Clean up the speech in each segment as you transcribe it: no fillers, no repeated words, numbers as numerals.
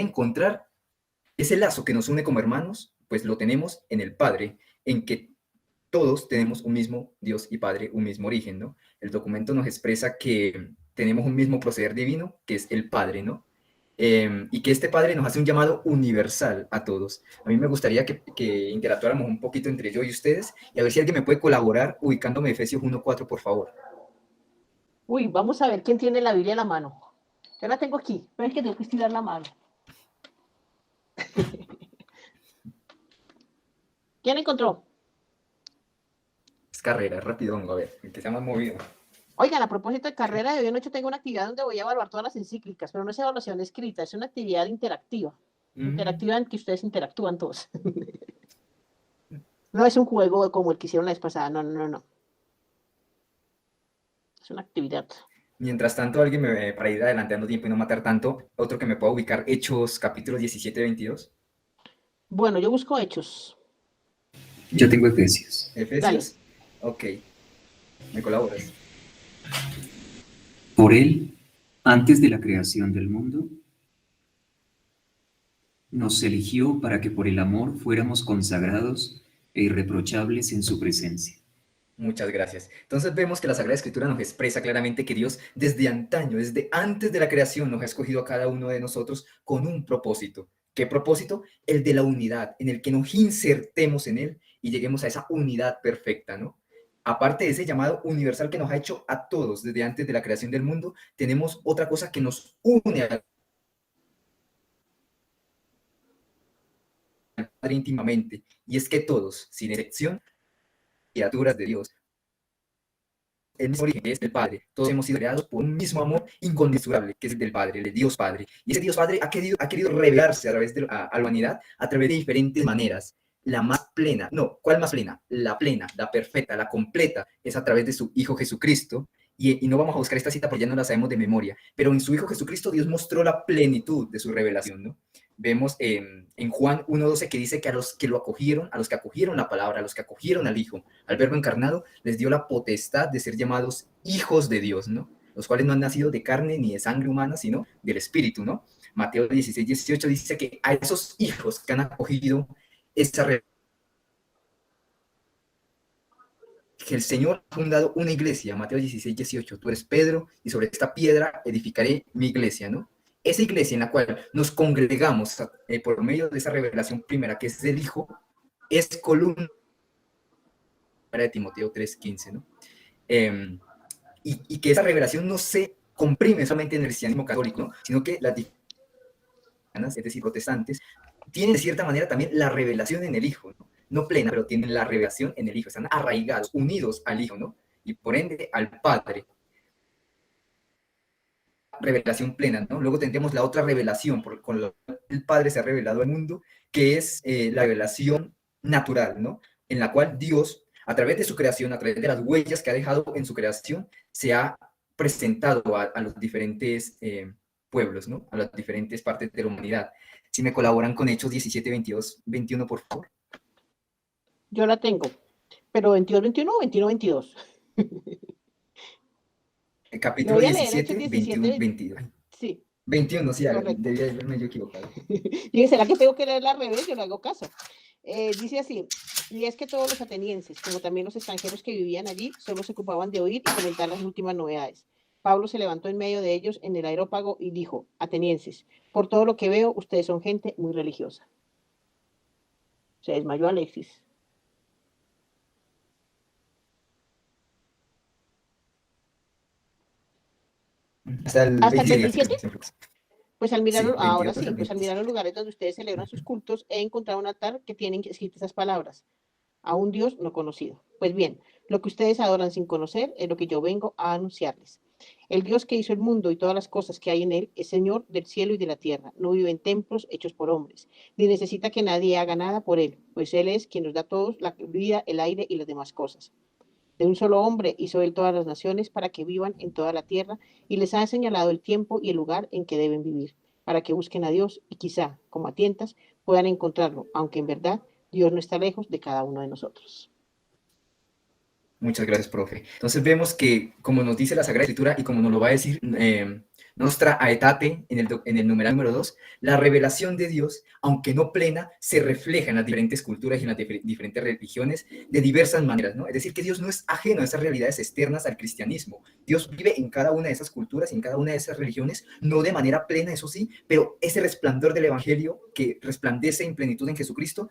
encontrar ese lazo que nos une como hermanos, pues lo tenemos en el Padre, en que todos tenemos un mismo Dios y Padre, un mismo origen, ¿no? El documento nos expresa que tenemos un mismo proceder divino, que es el Padre, ¿no? Y que este Padre nos hace un llamado universal a todos. A mí me gustaría que interactuáramos un poquito entre yo y ustedes, y a ver si alguien me puede colaborar ubicándome Efesios 1:4, por favor. Uy, vamos a ver quién tiene la Biblia en la mano. Yo la tengo aquí, pero es que tengo que estirar la mano. ¿Quién encontró? Es carrera, es rapidón, a ver, el que sea más movido. Oigan, a propósito de carrera, de hoy en noche tengo una actividad donde voy a evaluar todas las encíclicas, pero no es evaluación escrita, es una actividad interactiva. Interactiva en que ustedes interactúan todos. No es un juego como el que hicieron la vez pasada, no. Es una actividad. Mientras tanto, alguien para ir adelantando tiempo y no matar tanto, otro que me pueda ubicar, Hechos capítulos 17-22. Bueno, yo busco Hechos. Yo tengo Efesios. Efesios. Dale. Ok. ¿Me colaboras? Por él, antes de la creación del mundo, nos eligió para que por el amor fuéramos consagrados e irreprochables en su presencia. Muchas gracias. Entonces vemos que la Sagrada Escritura nos expresa claramente que Dios desde antaño, desde antes de la creación, nos ha escogido a cada uno de nosotros con un propósito. ¿Qué propósito? El de la unidad, en el que nos insertemos en él y lleguemos a esa unidad perfecta, ¿no? Aparte de ese llamado universal que nos ha hecho a todos desde antes de la creación del mundo, tenemos otra cosa que nos une al Padre íntimamente, y es que todos, sin excepción, criaturas de Dios, el mismo origen es el Padre. Todos hemos sido creados por un mismo amor inconmensurable, que es el del Padre, el de Dios Padre. Y ese Dios Padre ha querido revelarse a través de a la humanidad a través de diferentes maneras. La más plena, no, ¿cuál más plena? La plena, la perfecta, la completa, es a través de su Hijo Jesucristo. Y no vamos a buscar esta cita porque ya no la sabemos de memoria, pero en su Hijo Jesucristo Dios mostró la plenitud de su revelación, ¿no? Vemos en Juan 1:12 que dice que a los que lo acogieron, a los que acogieron la palabra, a los que acogieron al Hijo, al Verbo encarnado, les dio la potestad de ser llamados hijos de Dios, ¿no? Los cuales no han nacido de carne ni de sangre humana, sino del Espíritu, ¿no? Mateo 16:18 dice que a esos hijos que han acogido esa revelación, que el Señor ha fundado una iglesia, Mateo 16:18, tú eres Pedro y sobre esta piedra edificaré mi iglesia, ¿no? Esa iglesia en la cual nos congregamos por medio de esa revelación primera, que es del Hijo, es columna de Timoteo 3:15, ¿no? Y que esa revelación no se comprime solamente en el cristianismo católico, ¿no? Sino que las cristianas, es decir, protestantes, tienen de cierta manera también la revelación en el Hijo, ¿no? No plena, pero tienen la revelación en el Hijo, están arraigados, unidos al Hijo, ¿no? Y por ende al Padre. Revelación plena, ¿no? Luego tendremos la otra revelación, con la cual el Padre se ha revelado al mundo, que es la revelación natural, ¿no? En la cual Dios, a través de su creación, a través de las huellas que ha dejado en su creación, se ha presentado a los diferentes pueblos, ¿no? A las diferentes partes de la humanidad. Si me colaboran con Hechos 17-22-21, por favor. Yo la tengo, pero 22-21 o 21-22. Capítulo 17, 21, 22. Sí. 21, sí, debía haberme yo equivocado. Y ¿será que tengo que leerla al revés? Yo no hago caso. Dice así, y es que todos los atenienses, como también los extranjeros que vivían allí, solo se ocupaban de oír y comentar las últimas novedades. Pablo se levantó en medio de ellos en el aerópago y dijo, atenienses, por todo lo que veo, ustedes son gente muy religiosa. Se desmayó Alexis. Hasta el 27. Pues al mirar, sí, ahora sí, pues al mirar los lugares donde ustedes celebran sus cultos, he encontrado un altar que tienen escritas esas palabras, a un Dios no conocido. Pues bien, lo que ustedes adoran sin conocer es lo que yo vengo a anunciarles. El Dios que hizo el mundo y todas las cosas que hay en él es Señor del cielo y de la tierra. No vive en templos hechos por hombres, ni necesita que nadie haga nada por él, pues él es quien nos da a todos la vida, el aire y las demás cosas. De un solo hombre hizo él todas las naciones para que vivan en toda la tierra y les ha señalado el tiempo y el lugar en que deben vivir, para que busquen a Dios y quizá, como a tientas, puedan encontrarlo, aunque en verdad Dios no está lejos de cada uno de nosotros. Muchas gracias, profe. Entonces vemos que, como nos dice la Sagrada Escritura y como nos lo va a decir Nostra aetate, en el numeral número 2, la revelación de Dios, aunque no plena, se refleja en las diferentes culturas y en las diferentes religiones de diversas maneras, ¿no? Es decir, que Dios no es ajeno a esas realidades externas al cristianismo. Dios vive en cada una de esas culturas y en cada una de esas religiones, no de manera plena, eso sí, pero ese resplandor del Evangelio que resplandece en plenitud en Jesucristo,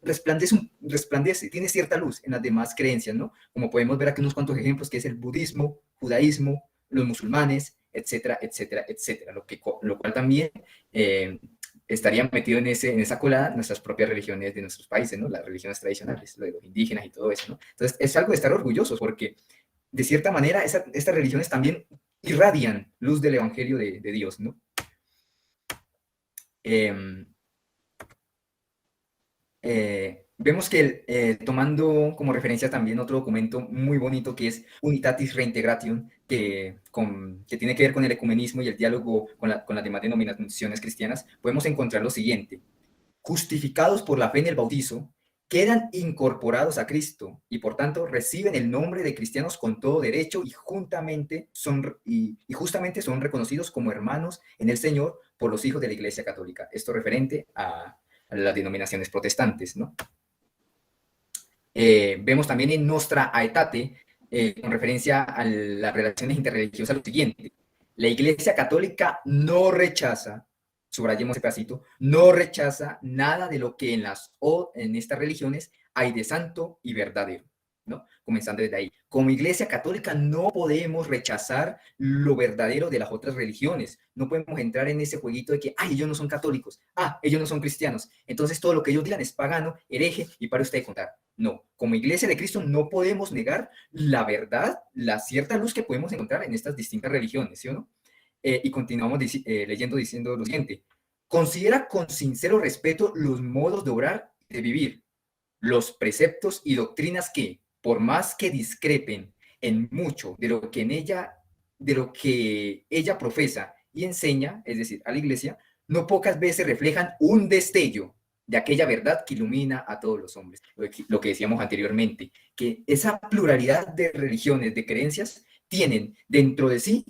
resplandece, tiene cierta luz en las demás creencias, ¿no? Como podemos ver aquí unos cuantos ejemplos, que es el budismo, judaísmo, los musulmanes, etcétera, etcétera, etcétera, lo cual también estaría metido en esa colada nuestras propias religiones de nuestros países, ¿no? Las religiones tradicionales, lo de los indígenas y todo eso, ¿no? Entonces, es algo de estar orgullosos porque, de cierta manera, estas religiones también irradian luz del Evangelio de Dios, ¿no? Vemos que tomando como referencia también otro documento muy bonito que es Unitatis Reintegration, que tiene que ver con el ecumenismo y el diálogo con las demás denominaciones cristianas, podemos encontrar lo siguiente: justificados por la fe en el bautizo, quedan incorporados a Cristo y por tanto reciben el nombre de cristianos con todo derecho y justamente son reconocidos como hermanos en el Señor por los hijos de la Iglesia Católica. Esto referente a las denominaciones protestantes, ¿no? Vemos también en Nostra Aetate, con referencia a las relaciones interreligiosas, lo siguiente: la Iglesia Católica no rechaza, subrayemos ese pedacito, no rechaza nada de lo que en estas religiones hay de santo y verdadero, ¿no? Comenzando desde ahí. Como Iglesia Católica no podemos rechazar lo verdadero de las otras religiones. No podemos entrar en ese jueguito de que, ellos no son católicos, ellos no son cristianos, entonces todo lo que ellos digan es pagano, hereje y para usted contar. No, como Iglesia de Cristo no podemos negar la verdad, la cierta luz que podemos encontrar en estas distintas religiones, ¿sí o no? Y continuamos leyendo diciendo lo siguiente: considera con sincero respeto los modos de obrar y de vivir, los preceptos y doctrinas que, por más que discrepen en mucho de lo que ella profesa y enseña, es decir, a la Iglesia, no pocas veces reflejan un destello de aquella verdad que ilumina a todos los hombres. Lo que decíamos anteriormente, que esa pluralidad de religiones, de creencias, tienen dentro de sí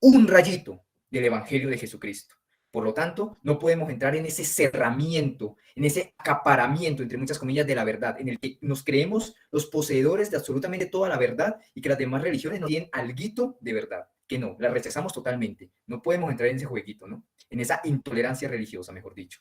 un rayito del Evangelio de Jesucristo. Por lo tanto, no podemos entrar en ese cerramiento, en ese acaparamiento, entre muchas comillas, de la verdad, en el que nos creemos los poseedores de absolutamente toda la verdad y que las demás religiones no tienen alguito de verdad, que no, la rechazamos totalmente. No podemos entrar en ese jueguito, ¿no? En esa intolerancia religiosa, mejor dicho.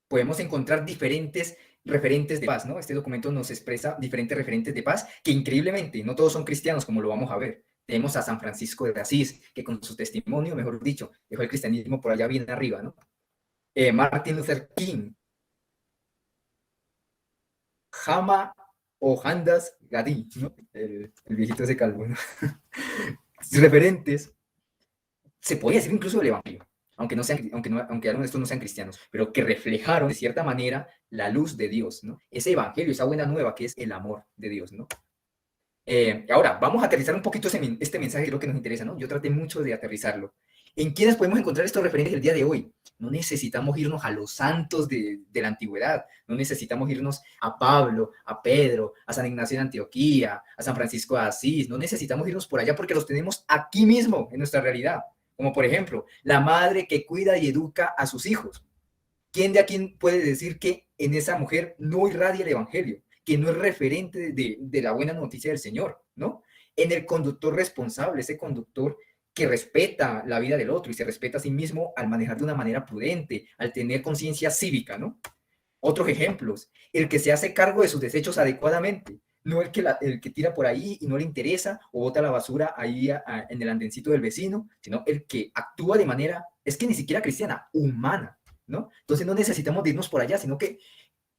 Podemos encontrar diferentes referentes de paz, ¿no? Este documento nos expresa diferentes referentes de paz que increíblemente no todos son cristianos, como lo vamos a ver. Tenemos a San Francisco de Asís, que con su testimonio, mejor dicho, dejó el cristianismo por allá bien arriba, ¿no? Martin Luther King, Jama Ojandas Gadí, ¿no? El viejito ese calvo, ¿no? Referentes, se podría decir incluso del Evangelio, aunque algunos de estos no sean cristianos, pero que reflejaron de cierta manera la luz de Dios, ¿no? Ese Evangelio, esa buena nueva que es el amor de Dios, ¿no? Ahora, vamos a aterrizar un poquito este mensaje, creo que nos interesa, ¿no? Yo traté mucho de aterrizarlo. ¿En quiénes podemos encontrar estos referentes el día de hoy? No necesitamos irnos a los santos de la antigüedad, no necesitamos irnos a Pablo, a Pedro, a San Ignacio de Antioquía, a San Francisco de Asís, no necesitamos irnos por allá porque los tenemos aquí mismo, en nuestra realidad. Como por ejemplo, la madre que cuida y educa a sus hijos. ¿Quién de aquí puede decir que en esa mujer no irradia el Evangelio, que no es referente de la buena noticia del Señor, ¿no? En el conductor responsable, ese conductor que respeta la vida del otro y se respeta a sí mismo al manejar de una manera prudente, al tener conciencia cívica, ¿no? Otros ejemplos: el que se hace cargo de sus desechos adecuadamente, no el que tira por ahí y no le interesa o bota la basura ahí en el andencito del vecino, sino el que actúa de manera, es que ni siquiera cristiana, humana, ¿no? Entonces no necesitamos irnos por allá, sino que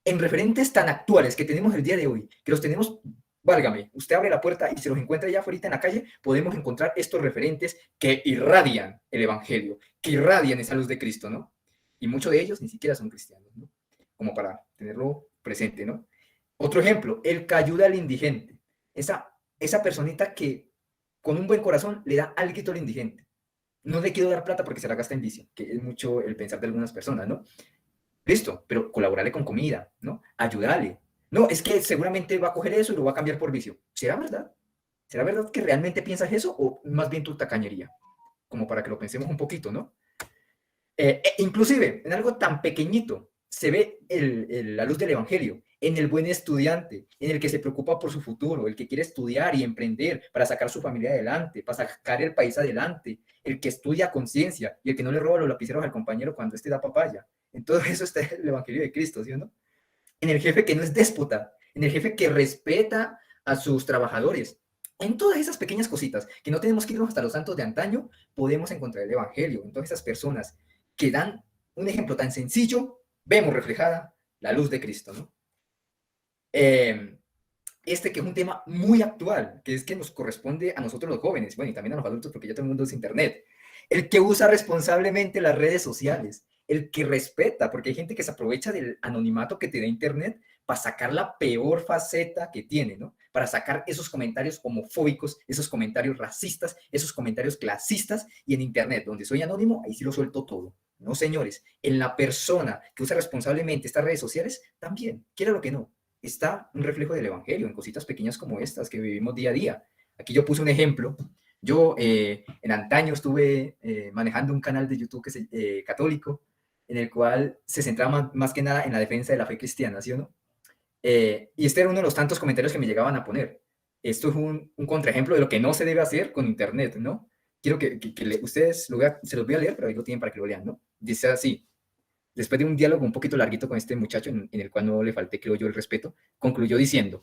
en referentes tan actuales que tenemos el día de hoy, que los tenemos, válgame, usted abre la puerta y se los encuentra ya afuera en la calle, podemos encontrar estos referentes que irradian el Evangelio, que irradian esa luz de Cristo, ¿no? Y muchos de ellos ni siquiera son cristianos, ¿no? Como para tenerlo presente, ¿no? Otro ejemplo, el que ayuda al indigente. Esa personita que con un buen corazón le da algo al indigente. No le quiero dar plata porque se la gasta en vicio, que es mucho el pensar de algunas personas, ¿no? Listo, pero colaborarle con comida, ¿no? Ayudarle. No, es que seguramente va a coger eso y lo va a cambiar por vicio. ¿Será verdad? ¿Será verdad que realmente piensas eso o más bien tu tacañería? Como para que lo pensemos un poquito, ¿no? Inclusive, en algo tan pequeñito, se ve la luz del Evangelio, en el buen estudiante, en el que se preocupa por su futuro, el que quiere estudiar y emprender para sacar su familia adelante, para sacar el país adelante, el que estudia a conciencia y el que no le roba los lapiceros al compañero cuando éste da papaya. En todo eso está el Evangelio de Cristo, ¿sí o no? En el jefe que no es déspota, en el jefe que respeta a sus trabajadores. En todas esas pequeñas cositas, que no tenemos que irnos hasta los santos de antaño, podemos encontrar el Evangelio. En todas esas personas que dan un ejemplo tan sencillo, vemos reflejada la luz de Cristo, ¿no? Este que es un tema muy actual, que es que nos corresponde a nosotros los jóvenes, bueno, y también a los adultos, porque ya todo el mundo es internet. El que usa responsablemente las redes sociales, el que respeta, porque hay gente que se aprovecha del anonimato que te da internet para sacar la peor faceta que tiene, ¿no? Para sacar esos comentarios homofóbicos, esos comentarios racistas, esos comentarios clasistas, y en internet, donde soy anónimo, ahí sí lo suelto todo. No, señores, en la persona que usa responsablemente estas redes sociales, también, quiera lo que no, está un reflejo del Evangelio en cositas pequeñas como estas que vivimos día a día. Aquí yo puse un ejemplo. Yo en antaño estuve manejando un canal de YouTube católico, en el cual se centraba más que nada en la defensa de la fe cristiana, ¿sí o no? Y este era uno de los tantos comentarios que me llegaban a poner. Esto es un contraejemplo de lo que no se debe hacer con Internet, ¿no? Quiero que ustedes se los voy a leer, pero ahí lo tienen para que lo lean, ¿no? Dice así: después de un diálogo un poquito larguito con este muchacho, en el cual no le falté, creo yo, el respeto, concluyó diciendo: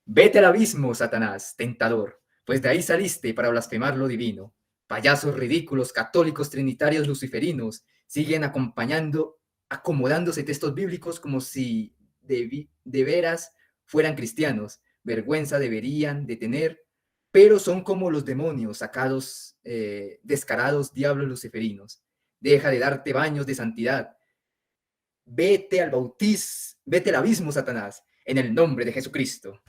vete al abismo, Satanás, tentador, pues de ahí saliste para blasfemar lo divino. Payasos ridículos, católicos, trinitarios, luciferinos, siguen acomodándose textos bíblicos como si de veras fueran cristianos. Vergüenza deberían de tener, pero son como los demonios sacados, descarados diablos luciferinos. Deja de darte baños de santidad. Vete al abismo, Satanás, en el nombre de Jesucristo.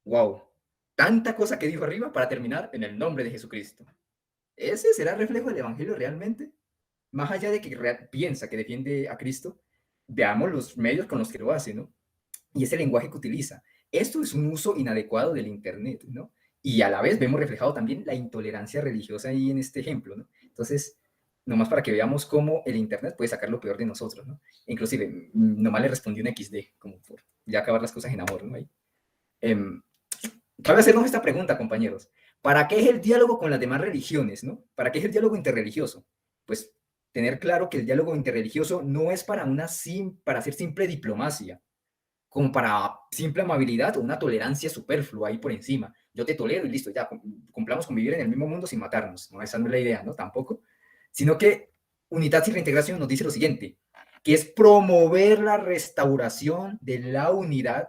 Wow, tanta cosa que dijo arriba para terminar en el nombre de Jesucristo. ¿Ese será el reflejo del Evangelio realmente? Más allá de que piensa que defiende a Cristo, veamos los medios con los que lo hace, ¿no? Y ese lenguaje que utiliza. Esto es un uso inadecuado del Internet, ¿no? Y a la vez vemos reflejado también la intolerancia religiosa ahí en este ejemplo, ¿no? Entonces, nomás para que veamos cómo el Internet puede sacar lo peor de nosotros, ¿no? Inclusive, nomás le respondí un XD, como por ya acabar las cosas en amor, ¿no? Ahí. Cabe hacernos esta pregunta, compañeros. ¿Para qué es el diálogo con las demás religiones, no? ¿Para qué es el diálogo interreligioso? Pues tener claro que el diálogo interreligioso no es para hacer simple diplomacia, como para simple amabilidad o una tolerancia superflua ahí por encima. Yo te tolero y listo, ya cumplamos convivir en el mismo mundo sin matarnos. No, esa no es la idea, ¿no? Tampoco. Sino que unidad y reintegración nos dice lo siguiente, que es promover la restauración de la unidad,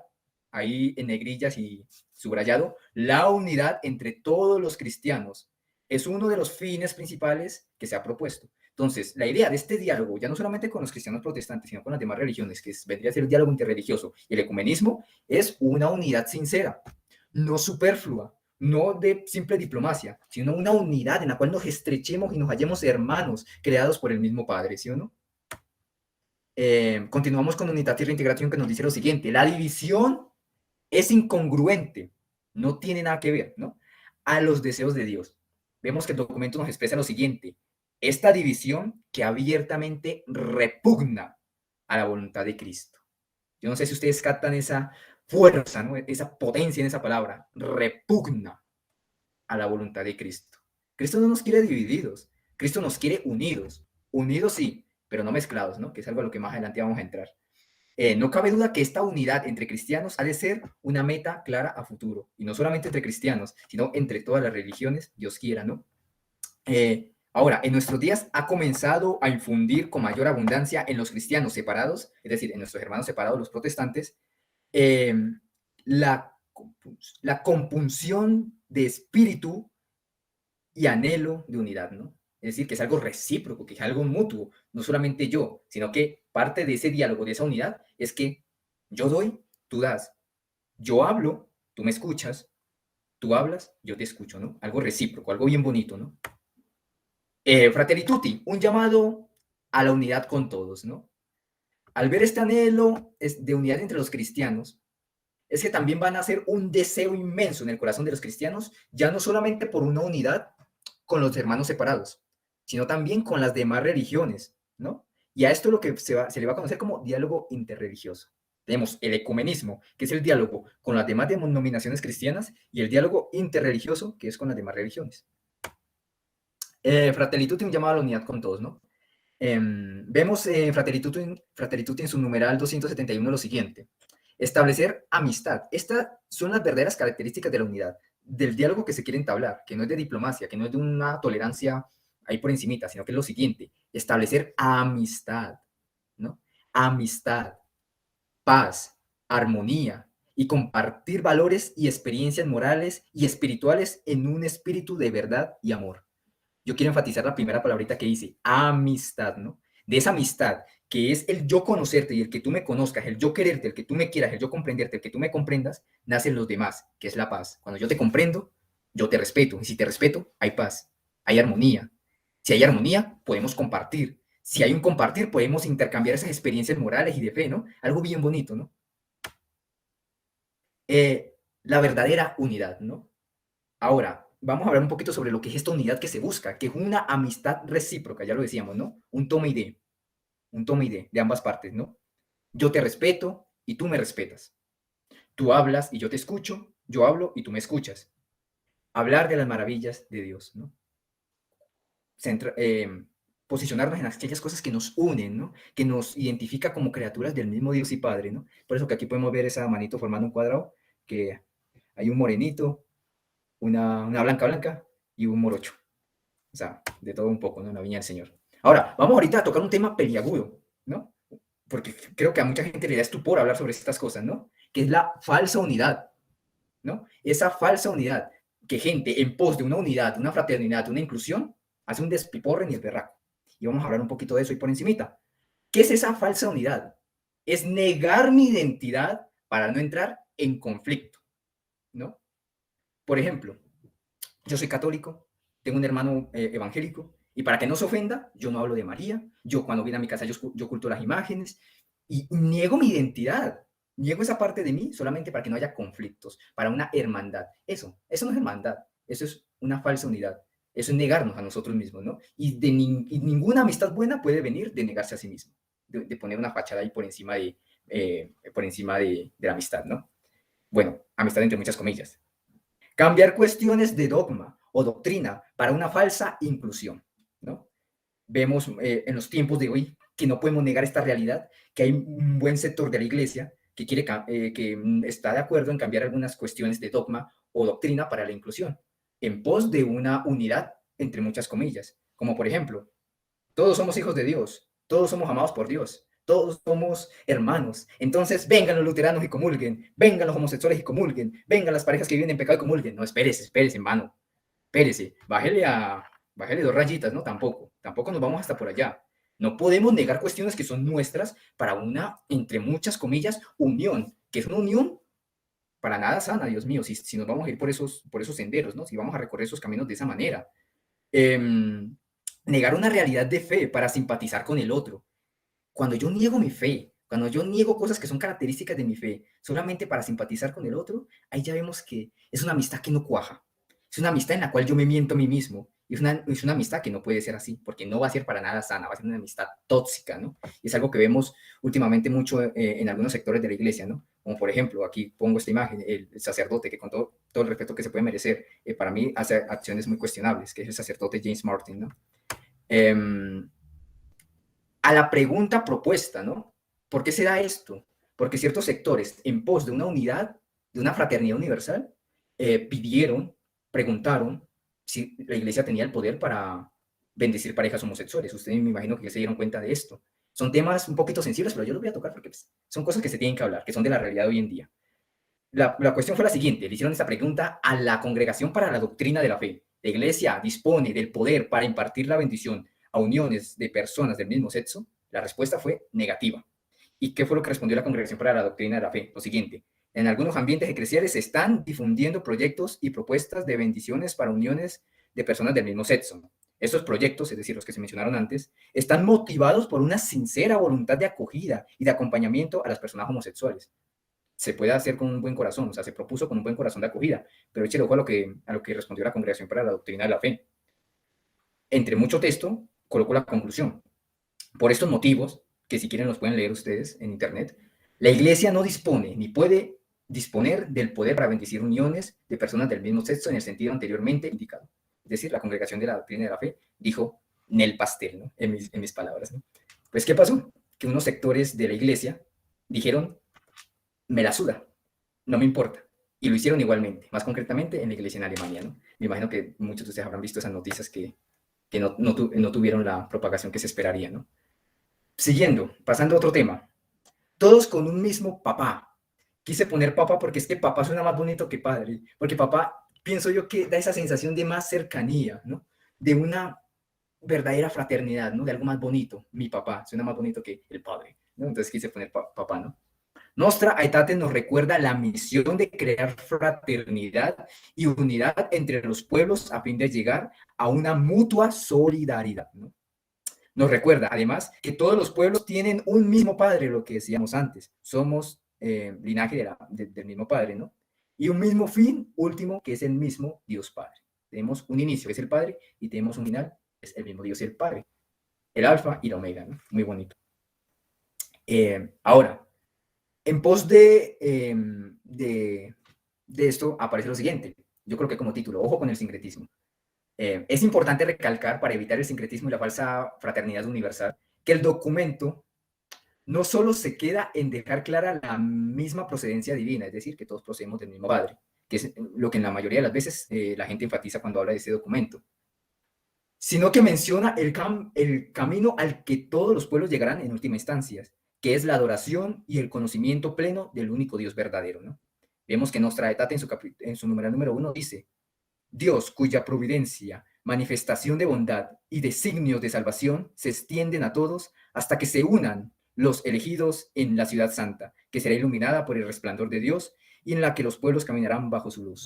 ahí en negrillas y subrayado, la unidad entre todos los cristianos. Es uno de los fines principales que se ha propuesto. Entonces, la idea de este diálogo, ya no solamente con los cristianos protestantes, sino con las demás religiones, que vendría a ser el diálogo interreligioso y el ecumenismo, es una unidad sincera, no superflua, no de simple diplomacia, sino una unidad en la cual nos estrechemos y nos hallemos hermanos, creados por el mismo Padre, ¿sí o no? Continuamos con unidad y reintegración, que nos dice lo siguiente: la división es incongruente, no tiene nada que ver, ¿no?, a los deseos de Dios. Vemos que el documento nos expresa lo siguiente: esta división que abiertamente repugna a la voluntad de Cristo. Yo no sé si ustedes captan esa fuerza, ¿no?, esa potencia en esa palabra, repugna a la voluntad de Cristo. Cristo no nos quiere divididos, Cristo nos quiere unidos, unidos sí, pero no mezclados, ¿no?, que es algo a lo que más adelante vamos a entrar. No cabe duda que esta unidad entre cristianos ha de ser una meta clara a futuro, y no solamente entre cristianos, sino entre todas las religiones, Dios quiera, ¿no? Ahora, en nuestros días ha comenzado a infundir con mayor abundancia en los cristianos separados, es decir, en nuestros hermanos separados, los protestantes, eh, la, la compunción de espíritu y anhelo de unidad, ¿no? Es decir, que es algo recíproco, que es algo mutuo, no solamente yo, sino que parte de ese diálogo, de esa unidad, es que yo doy, tú das, yo hablo, tú me escuchas, tú hablas, yo te escucho, ¿no? Algo recíproco, algo bien bonito, ¿no? Fratelli tutti, un llamado a la unidad con todos, ¿no? Al ver este anhelo de unidad entre los cristianos, es que también van a hacer un deseo inmenso en el corazón de los cristianos, ya no solamente por una unidad con los hermanos separados, sino también con las demás religiones, ¿no? Y a esto lo que se le va a conocer como diálogo interreligioso. Tenemos el ecumenismo, que es el diálogo con las demás denominaciones cristianas, y el diálogo interreligioso, que es con las demás religiones. Fratelli Tutti, un llamado a la unidad con todos, ¿no? Vemos Fratelli Tutti en su numeral 271 lo siguiente: establecer amistad. Estas son las verdaderas características de la unidad, del diálogo que se quiere entablar, que no es de diplomacia, que no es de una tolerancia ahí por encimita, sino que es lo siguiente: establecer amistad, ¿no? Amistad, paz, armonía y compartir valores y experiencias morales y espirituales en un espíritu de verdad y amor. Yo quiero enfatizar la primera palabrita que dice, amistad, ¿no? De esa amistad, que es el yo conocerte y el que tú me conozcas, el yo quererte, el que tú me quieras, el yo comprenderte, el que tú me comprendas, nacen los demás, que es la paz. Cuando yo te comprendo, yo te respeto. Y si te respeto, hay paz, hay armonía. Si hay armonía, podemos compartir. Si hay un compartir, podemos intercambiar esas experiencias morales y de fe, ¿no? Algo bien bonito, ¿no? La verdadera unidad, ¿no? Ahora, vamos a hablar un poquito sobre lo que es esta unidad que se busca, que es una amistad recíproca, ya lo decíamos, ¿no? Un toma y de ambas partes, ¿no? Yo te respeto y tú me respetas. Tú hablas y yo te escucho, yo hablo y tú me escuchas. Hablar de las maravillas de Dios, ¿no? Posicionarnos en aquellas cosas que nos unen, ¿no? Que nos identifica como criaturas del mismo Dios y Padre, ¿no? Por eso que aquí podemos ver esa manito formando un cuadrado, que hay un morenito, una blanca y un morocho. O sea, de todo un poco, ¿no? La viña del Señor. Ahora, vamos ahorita a tocar un tema peliagudo, ¿no? Porque creo que a mucha gente le da estupor hablar sobre estas cosas, ¿no? Que es la falsa unidad, ¿no? Esa falsa unidad, que gente en pos de una unidad, una fraternidad, una inclusión, hace un despiporre ni el berraco. Y vamos a hablar un poquito de eso y por encimita. ¿Qué es esa falsa unidad? Es negar mi identidad para no entrar en conflicto, ¿no? Por ejemplo, yo soy católico, tengo un hermano evangélico, y para que no se ofenda, yo no hablo de María, yo cuando viene a mi casa yo oculto las imágenes, y niego mi identidad, niego esa parte de mí solamente para que no haya conflictos, para una hermandad. Eso no es hermandad, eso es una falsa unidad, eso es negarnos a nosotros mismos, ¿no? Y ninguna amistad buena puede venir de negarse a sí mismo, de poner una fachada ahí por encima de la amistad, ¿no? Bueno, amistad entre muchas comillas. Cambiar cuestiones de dogma o doctrina para una falsa inclusión, ¿no? Vemos en los tiempos de hoy que no podemos negar esta realidad, que hay un buen sector de la iglesia que está de acuerdo en cambiar algunas cuestiones de dogma o doctrina para la inclusión, en pos de una unidad entre muchas comillas, como por ejemplo, todos somos hijos de Dios, todos somos amados por Dios, todos somos hermanos. Entonces, vengan los luteranos y comulguen, vengan los homosexuales y comulguen, vengan las parejas que viven en pecado y comulguen. No, espérese, hermano, espérese, bájele 2 rayitas, ¿no? Tampoco nos vamos hasta por allá. No podemos negar cuestiones que son nuestras para una, entre muchas comillas, unión, que es una unión para nada sana, Dios mío, si nos vamos a ir por esos senderos, ¿no? Si vamos a recorrer esos caminos de esa manera. Negar una realidad de fe para simpatizar con el otro. Cuando yo niego mi fe, cuando yo niego cosas que son características de mi fe, solamente para simpatizar con el otro, ahí ya vemos que es una amistad que no cuaja. Es una amistad en la cual yo me miento a mí mismo. Y es una amistad que no puede ser así, porque no va a ser para nada sana, va a ser una amistad tóxica, ¿no? Y es algo que vemos últimamente mucho en algunos sectores de la iglesia, ¿no? Como por ejemplo, aquí pongo esta imagen, el sacerdote que con todo el respeto que se puede merecer, para mí hace acciones muy cuestionables, que es el sacerdote James Martin, ¿no? A la pregunta propuesta, ¿no? ¿Por qué se da esto? Porque ciertos sectores, en pos de una unidad, de una fraternidad universal, preguntaron si la iglesia tenía el poder para bendecir parejas homosexuales. Ustedes me imagino que se dieron cuenta de esto. Son temas un poquito sensibles, pero yo los voy a tocar porque pues, son cosas que se tienen que hablar, que son de la realidad de hoy en día. La cuestión fue la siguiente: le hicieron esta pregunta a la Congregación para la Doctrina de la Fe. ¿La iglesia dispone del poder para impartir la bendición a uniones de personas del mismo sexo? La respuesta fue negativa. ¿Y qué fue lo que respondió la Congregación para la Doctrina de la Fe? Lo siguiente: en algunos ambientes eclesiales se están difundiendo proyectos y propuestas de bendiciones para uniones de personas del mismo sexo. Estos proyectos, es decir, los que se mencionaron antes, están motivados por una sincera voluntad de acogida y de acompañamiento a las personas homosexuales. se puede hacer con un buen corazón, o sea, se propuso con un buen corazón de acogida, pero échale ojo a lo que respondió la Congregación para la Doctrina de la Fe. Entre mucho texto, colocó la conclusión. Por estos motivos, que si quieren los pueden leer ustedes en internet, la Iglesia no dispone ni puede disponer del poder para bendecir uniones de personas del mismo sexo en el sentido anteriormente indicado. Es decir, la Congregación de la Doctrina de la Fe dijo nel pastel, ¿no? En mis palabras, ¿no? Pues, ¿qué pasó? Que unos sectores de la Iglesia dijeron, me la suda, no me importa. Y lo hicieron igualmente, más concretamente en la Iglesia en Alemania, ¿no? Me imagino que muchos de ustedes habrán visto esas noticias que no tuvieron la propagación que se esperaría, ¿no? Siguiendo, pasando a otro tema. Todos con un mismo papá. Quise poner papá porque es que papá suena más bonito que padre, porque papá, pienso yo que da esa sensación de más cercanía, ¿no? De una verdadera fraternidad, ¿no? De algo más bonito. Mi papá suena más bonito que el padre, ¿no? Entonces quise poner papá, ¿no? Nostra Aetate nos recuerda la misión de crear fraternidad y unidad entre los pueblos a fin de llegar a una mutua solidaridad, ¿no? Nos recuerda, además, que todos los pueblos tienen un mismo padre, lo que decíamos antes. Somos linaje del mismo padre, ¿no? Y un mismo fin último, que es el mismo Dios Padre. Tenemos un inicio, que es el Padre, y tenemos un final, que es el mismo Dios y el Padre. El Alfa y la Omega, ¿no? Muy bonito. Ahora, en pos de esto aparece lo siguiente. Yo creo que como título, ojo con el sincretismo. Es importante recalcar, para evitar el sincretismo y la falsa fraternidad universal, que el documento no solo se queda en dejar clara la misma procedencia divina, es decir, que todos procedemos del mismo Padre, que es lo que en la mayoría de las veces la gente enfatiza cuando habla de este documento, sino que menciona el camino al que todos los pueblos llegarán en última instancia, que es la adoración y el conocimiento pleno del único Dios verdadero, ¿no? Vemos que Nostra Aetate en su numeral número 1 dice: Dios, cuya providencia, manifestación de bondad y designios de salvación se extienden a todos hasta que se unan los elegidos en la ciudad santa, que será iluminada por el resplandor de Dios y en la que los pueblos caminarán bajo su luz.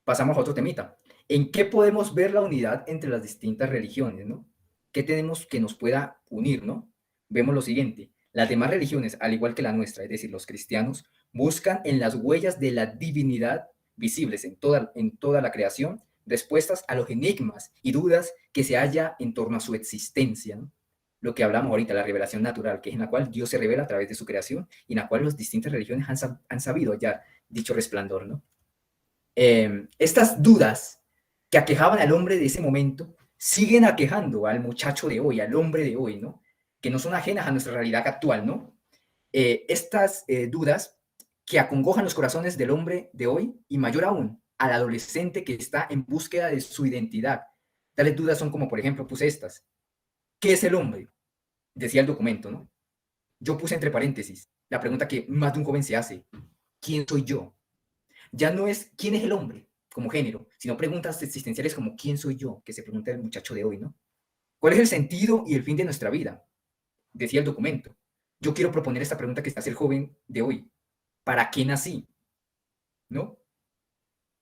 Pasamos a otro temita. ¿En qué podemos ver la unidad entre las distintas religiones, ¿no? ¿Qué tenemos que nos pueda unir, ¿no? Vemos lo siguiente. Las demás religiones, al igual que la nuestra, es decir, los cristianos, buscan en las huellas de la divinidad visibles en toda la creación respuestas a los enigmas y dudas que se halla en torno a su existencia, ¿no? Lo que hablamos ahorita, la revelación natural, que es en la cual Dios se revela a través de su creación y en la cual las distintas religiones han sabido hallar dicho resplandor, ¿no? Estas dudas que aquejaban al hombre de ese momento siguen aquejando al muchacho de hoy, al hombre de hoy, ¿no? Que no son ajenas a nuestra realidad actual, ¿no? Estas dudas que acongojan los corazones del hombre de hoy y mayor aún al adolescente que está en búsqueda de su identidad. Tales dudas son como, por ejemplo, puse estas. ¿Qué es el hombre? Decía el documento, ¿no? Yo puse entre paréntesis la pregunta que más de un joven se hace. ¿Quién soy yo? Ya no es quién es el hombre como género, sino preguntas existenciales como quién soy yo, que se pregunta el muchacho de hoy, ¿no? ¿Cuál es el sentido y el fin de nuestra vida? Decía el documento. Yo quiero proponer esta pregunta que se hace el joven de hoy. ¿Para qué nací? ¿No?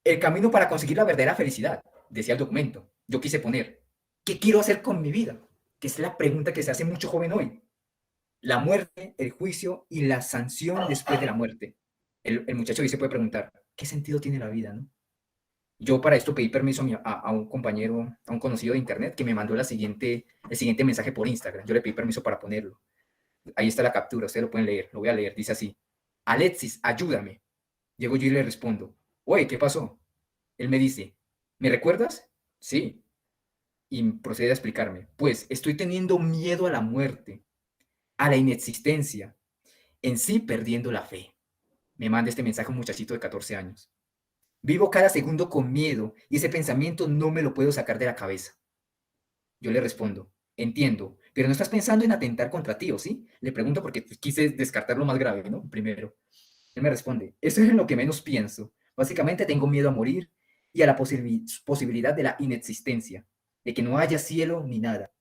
El camino para conseguir la verdadera felicidad, decía el documento. Yo quise poner, ¿qué quiero hacer con mi vida? Que es la pregunta que se hace mucho joven hoy. La muerte, el juicio y la sanción después de la muerte. El muchacho hoy se puede preguntar, ¿qué sentido tiene la vida, no? Yo para esto pedí permiso a un compañero, a un conocido de internet, que me mandó el siguiente mensaje por Instagram. Yo le pedí permiso para ponerlo. Ahí está la captura, ustedes lo pueden leer, lo voy a leer. Dice así: Alexis, ayúdame. Llego yo y le respondo: oye, ¿qué pasó? Él me dice: ¿me recuerdas? Sí. Y procede a explicarme: pues estoy teniendo miedo a la muerte, a la inexistencia, en sí perdiendo la fe. Me manda este mensaje un muchachito de 14 años. Vivo cada segundo con miedo y ese pensamiento no me lo puedo sacar de la cabeza. Yo le respondo: entiendo, pero no estás pensando en atentar contra ti, ¿o sí? Le pregunto porque quise descartar lo más grave, ¿no? Primero. Él me responde: eso es en lo que menos pienso. Básicamente tengo miedo a morir y a la posibilidad de la inexistencia, de que no haya cielo ni nada.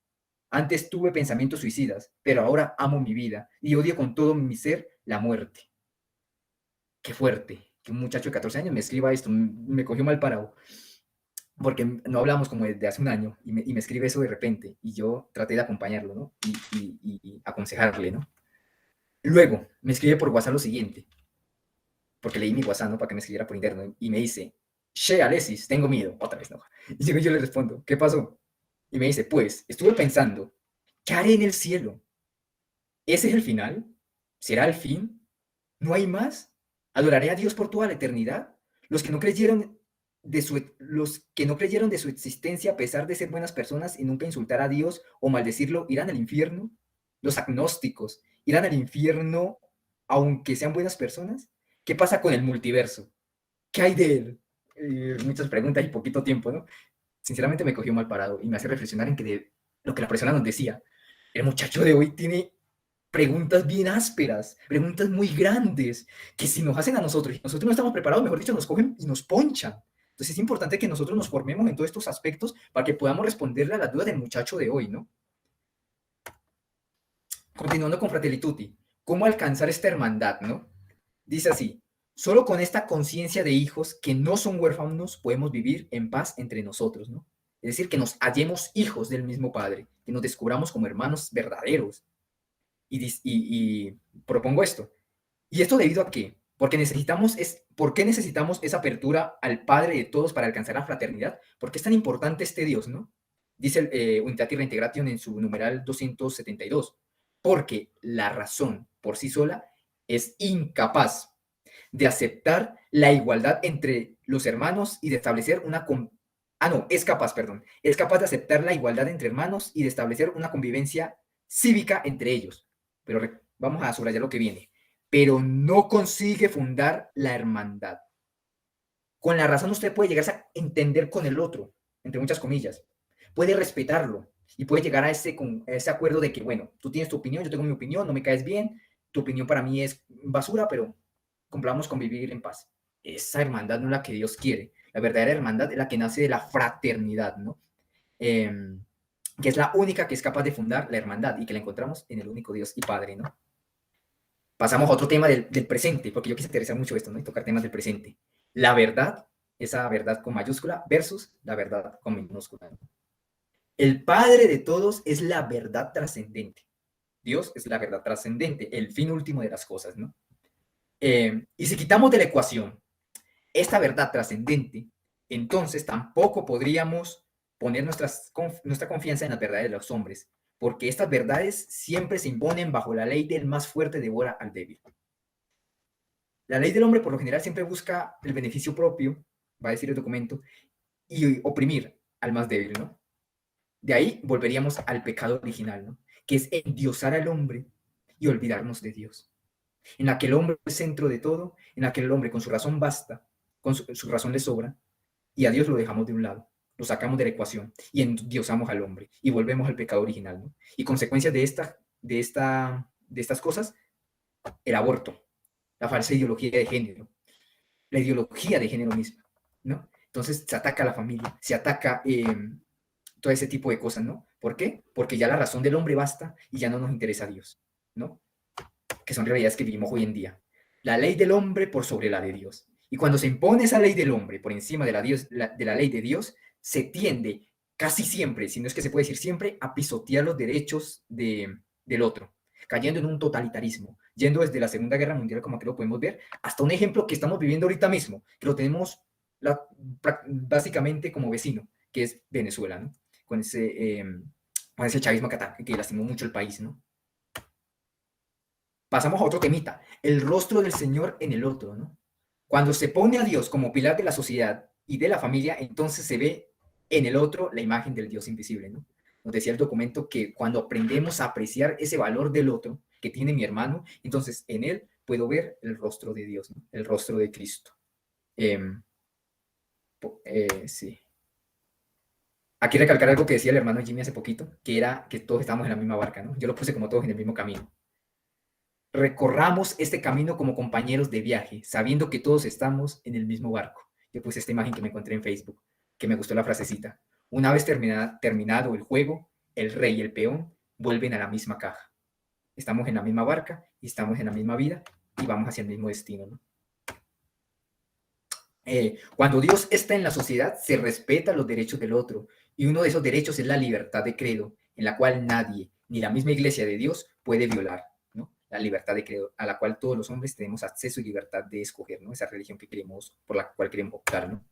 Antes tuve pensamientos suicidas, pero ahora amo mi vida y odio con todo mi ser la muerte. Qué fuerte que un muchacho de 14 años me escriba esto, me cogió mal parado, porque no hablamos como desde hace un año y me escribe eso de repente y yo traté de acompañarlo, ¿no? Y aconsejarle, ¿no? Luego me escribe por WhatsApp lo siguiente, porque leí mi WhatsApp, ¿no? Para que me escribiera por interno, y me dice, che, Alexis, tengo miedo, otra vez, ¿no? Y yo le respondo, ¿qué pasó? Y me dice, pues, estuve pensando, ¿qué haré en el cielo? ¿Ese es el final? ¿Será el fin? ¿No hay más? ¿Adoraré a Dios por toda la eternidad? Los que no creyeron de su existencia a pesar de ser buenas personas y nunca insultar a Dios o maldecirlo, ¿irán al infierno? Los agnósticos, ¿irán al infierno aunque sean buenas personas? ¿Qué pasa con el multiverso? ¿Qué hay de él? Muchas preguntas y poquito tiempo, ¿no? Sinceramente me cogió mal parado y me hace reflexionar en que de lo que la persona nos decía, el muchacho de hoy tiene preguntas bien ásperas, preguntas muy grandes, que si nos hacen a nosotros y nosotros no estamos preparados, mejor dicho, nos cogen y nos ponchan. Entonces es importante que nosotros nos formemos en todos estos aspectos para que podamos responderle a las dudas del muchacho de hoy, ¿no? Continuando con Fratelli Tutti, ¿cómo alcanzar esta hermandad, no? Dice así, solo con esta conciencia de hijos que no son huérfanos podemos vivir en paz entre nosotros, ¿no? Es decir, que nos hallemos hijos del mismo Padre, que nos descubramos como hermanos verdaderos. Y propongo esto. ¿Y esto debido a qué? ¿Por qué necesitamos esa apertura al Padre de todos para alcanzar la fraternidad? ¿Por qué es tan importante este Dios, no? Dice Unitatis Reintegration en su numeral 272. Porque la razón por sí sola es incapaz de aceptar la igualdad entre los hermanos y de establecer es capaz de aceptar la igualdad entre hermanos y de establecer una convivencia cívica entre ellos. Pero vamos a subrayar lo que viene. Pero no consigue fundar la hermandad. Con la razón usted puede llegar a entender con el otro, entre muchas comillas. Puede respetarlo y puede llegar a ese acuerdo de que, bueno, tú tienes tu opinión, yo tengo mi opinión, no me caes bien, tu opinión para mí es basura, pero cumplamos convivir en paz. Esa hermandad no es la que Dios quiere. La verdadera hermandad es la que nace de la fraternidad, ¿no? Que es la única que es capaz de fundar la hermandad y que la encontramos en el único Dios y Padre, ¿no? Pasamos a otro tema del presente, porque yo quise interesar mucho esto, ¿no? Y tocar temas del presente. La verdad, esa verdad con mayúscula, versus la verdad con minúscula. El Padre de todos es la verdad trascendente. Dios es la verdad trascendente, el fin último de las cosas, ¿no? Y si quitamos de la ecuación esta verdad trascendente, entonces tampoco podríamos poner nuestra confianza en las verdades de los hombres, porque estas verdades siempre se imponen bajo la ley del más fuerte devora al débil. La ley del hombre por lo general siempre busca el beneficio propio, va a decir el documento, y oprimir al más débil, ¿no? De ahí volveríamos al pecado original, ¿no? Que es endiosar al hombre y olvidarnos de Dios. En la que el hombre es el centro de todo, en la que el hombre con su razón basta, con su razón le sobra, y a Dios lo dejamos de un lado, lo sacamos de la ecuación y endiosamos al hombre y volvemos al pecado original, ¿no? Y consecuencias de estas cosas, el aborto, la falsa ideología de género, la ideología de género misma, ¿no? Entonces se ataca a la familia, se ataca todo ese tipo de cosas, ¿no? ¿Por qué? Porque ya la razón del hombre basta y ya no nos interesa a Dios, ¿no? Que son realidades que vivimos hoy en día. La ley del hombre por sobre la de Dios. Y cuando se impone esa ley del hombre por encima de la ley de Dios, se tiende casi siempre, si no es que se puede decir siempre, a pisotear los derechos del otro, cayendo en un totalitarismo, yendo desde la Segunda Guerra Mundial, como aquí lo podemos ver, hasta un ejemplo que estamos viviendo ahorita mismo, que lo tenemos básicamente como vecino, que es Venezuela, ¿no? Con ese chavismo que lastimó mucho el país, ¿no? Pasamos a otro temita, el rostro del Señor en el otro, ¿no? Cuando se pone a Dios como pilar de la sociedad y de la familia, entonces se ve en el otro la imagen del Dios invisible, ¿no? Nos decía el documento que cuando aprendemos a apreciar ese valor del otro que tiene mi hermano, entonces en él puedo ver el rostro de Dios, ¿no? El rostro de Cristo. Sí. Aquí recalcar algo que decía el hermano Jimmy hace poquito, que era que todos estamos en la misma barca, ¿no? Yo lo puse como todos en el mismo camino. Recorramos este camino como compañeros de viaje, sabiendo que todos estamos en el mismo barco. Yo puse esta imagen que me encontré en Facebook, que me gustó la frasecita. Una vez terminado el juego, el rey y el peón vuelven a la misma caja. Estamos en la misma barca y estamos en la misma vida y vamos hacia el mismo destino, ¿no? Cuando Dios está en la sociedad, se respetan los derechos del otro. Y uno de esos derechos es la libertad de credo, en la cual nadie, ni la misma iglesia de Dios, puede violar, ¿no? la libertad de credo, a la cual todos los hombres tenemos acceso y libertad de escoger, ¿no? Esa religión que queremos, por la cual queremos optar, ¿no?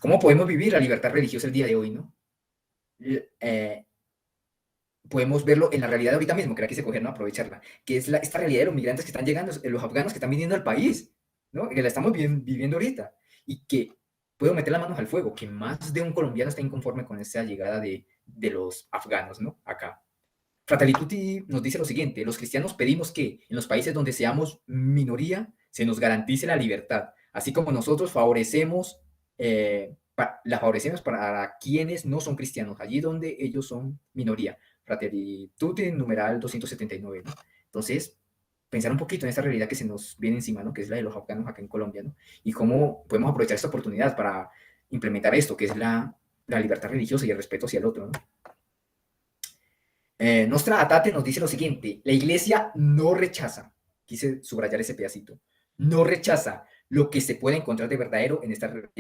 ¿Cómo podemos vivir la libertad religiosa el día de hoy, ¿no? Podemos verlo en la realidad de ahorita mismo, que hay que coger, ¿no? Aprovecharla, que es esta realidad de los migrantes que están llegando, los afganos que están viniendo al país, ¿no? Que la estamos viviendo ahorita, y que puedo meter las manos al fuego, que más de un colombiano está inconforme con esa llegada de los afganos, ¿no? Acá. Fratelli Tutti nos dice lo siguiente: los cristianos pedimos que en los países donde seamos minoría se nos garantice la libertad, así como nosotros la favorecemos para quienes no son cristianos, allí donde ellos son minoría. Fratelli Tutti, numeral 279, ¿no? Entonces, pensar un poquito en esta realidad que se nos viene encima, ¿no? Que es la de los afganos acá en Colombia, ¿no? Y cómo podemos aprovechar esta oportunidad para implementar esto, que es la libertad religiosa y el respeto hacia el otro, ¿no? Nostra Atate nos dice lo siguiente: la iglesia no rechaza, quise subrayar ese pedacito, no rechaza lo que se puede encontrar de verdadero en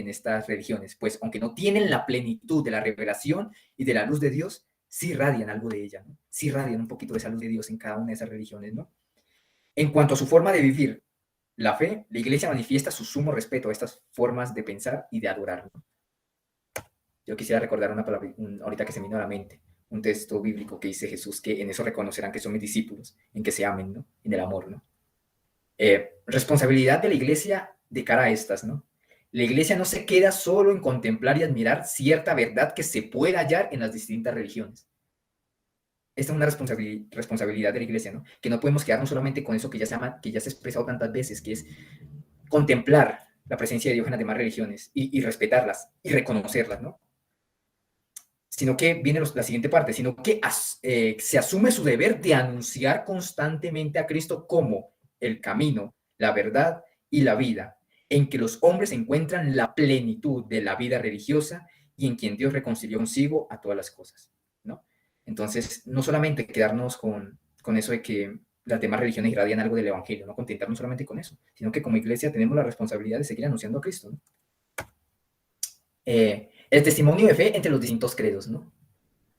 estas religiones, pues aunque no tienen la plenitud de la revelación y de la luz de Dios, sí irradian algo de ella, ¿no? Sí irradian un poquito de esa luz de Dios en cada una de esas religiones, ¿no? En cuanto a su forma de vivir la fe, la iglesia manifiesta su sumo respeto a estas formas de pensar y de adorar, ¿no? Yo quisiera recordar una palabra ahorita que se me vino a la mente, un texto bíblico que dice Jesús, que en eso reconocerán que son mis discípulos, en que se amen, ¿no? En el amor, ¿no? Responsabilidad de la iglesia de cara a estas, ¿no? La iglesia no se queda solo en contemplar y admirar cierta verdad que se puede hallar en las distintas religiones. Esta es una responsabilidad de la iglesia, ¿no? Que no podemos quedarnos solamente con eso que ya se ha expresado tantas veces, que es contemplar la presencia de Dios en las demás religiones y respetarlas y reconocerlas, ¿no? Sino que viene la siguiente parte, sino que se asume su deber de anunciar constantemente a Cristo como el camino, la verdad y la vida, en que los hombres encuentran la plenitud de la vida religiosa y en quien Dios reconcilió consigo a todas las cosas, ¿no? Entonces, no solamente quedarnos con eso de que las demás religiones irradian algo del Evangelio, no contentarnos solamente con eso, sino que como iglesia tenemos la responsabilidad de seguir anunciando a Cristo, ¿no? El testimonio de fe entre los distintos credos, ¿no?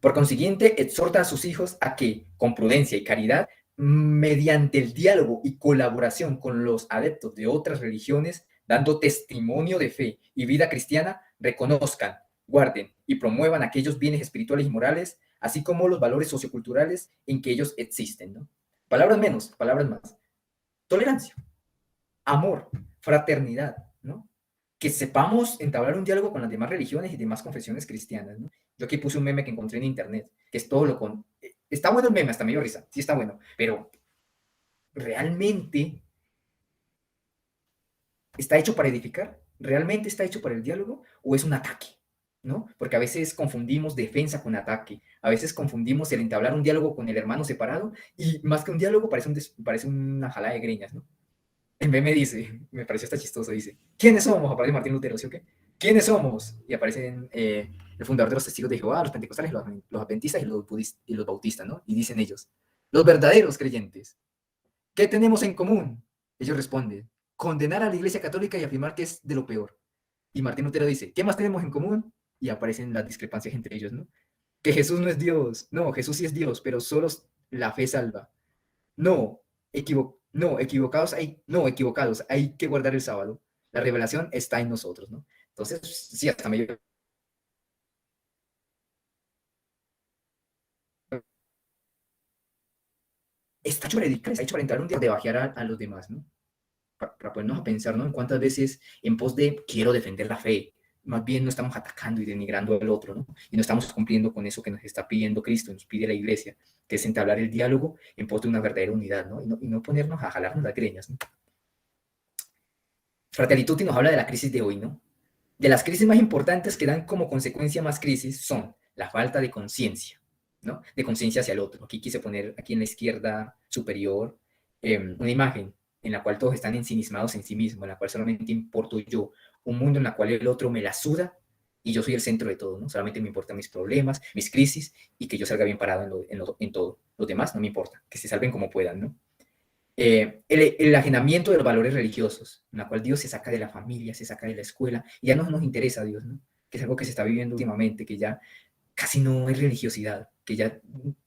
Por consiguiente, exhorta a sus hijos a que, con prudencia y caridad, mediante el diálogo y colaboración con los adeptos de otras religiones, dando testimonio de fe y vida cristiana, reconozcan, guarden y promuevan aquellos bienes espirituales y morales, así como los valores socioculturales en que ellos existen, ¿no? Palabras menos, palabras más. Tolerancia, amor, fraternidad, ¿no? Que sepamos entablar un diálogo con las demás religiones y demás confesiones cristianas, ¿no? Yo aquí puse un meme que encontré en internet, que es todo lo con... Está bueno el meme, hasta me dio risa, sí está bueno, pero ¿realmente está hecho para edificar? ¿Realmente está hecho para el diálogo? ¿O es un ataque? ¿No? Porque a veces confundimos defensa con ataque, a veces confundimos el entablar un diálogo con el hermano separado, y más que un diálogo parece una jalada de greñas, ¿no? El meme dice, me pareció hasta chistoso, dice: ¿quiénes somos? Aparece Martín Lutero, ¿sí o qué? ¿Quiénes somos? Y aparecen el fundador de los Testigos de Jehová, los pentecostales, los adventistas y los bautistas, ¿no? Y dicen ellos: los verdaderos creyentes, ¿qué tenemos en común? Ellos responden: condenar a la Iglesia Católica y afirmar que es de lo peor. Y Martín Lutero dice: ¿qué más tenemos en común? Y aparecen las discrepancias entre ellos, ¿no? Que Jesús no es Dios. No, Jesús sí es Dios, pero solo la fe salva. No, equivocados, hay que guardar el sábado. La revelación está en nosotros, ¿no? Entonces, sí, hasta me está hecho para dedicar, está hecho para entrar un día de bajar a los demás, ¿no? Para ponernos a pensar, ¿no? En cuántas veces en pos de quiero defender la fe, más bien no estamos atacando y denigrando al otro, ¿no? Y no estamos cumpliendo con eso que nos está pidiendo Cristo, nos pide la iglesia, que es entablar el diálogo en pos de una verdadera unidad, ¿no? Y no ponernos a jalarnos las greñas, ¿no? Fratelli Tutti nos habla de la crisis de hoy, ¿no? De las crisis más importantes que dan como consecuencia más crisis son la falta de conciencia, ¿no? De conciencia hacia el otro. Aquí quise poner aquí en la izquierda superior una imagen en la cual todos están ensimismados en sí mismos, en la cual solamente importo yo, un mundo en el cual el otro me la suda y yo soy el centro de todo, ¿no? Solamente me importan mis problemas, mis crisis y que yo salga bien parado en todo. Los demás no me importa, que se salven como puedan, ¿no? El ajenamiento de los valores religiosos, en la cual Dios se saca de la familia, se saca de la escuela, y ya no nos interesa a Dios, ¿no? Que es algo que se está viviendo últimamente, que ya casi no hay religiosidad, que ya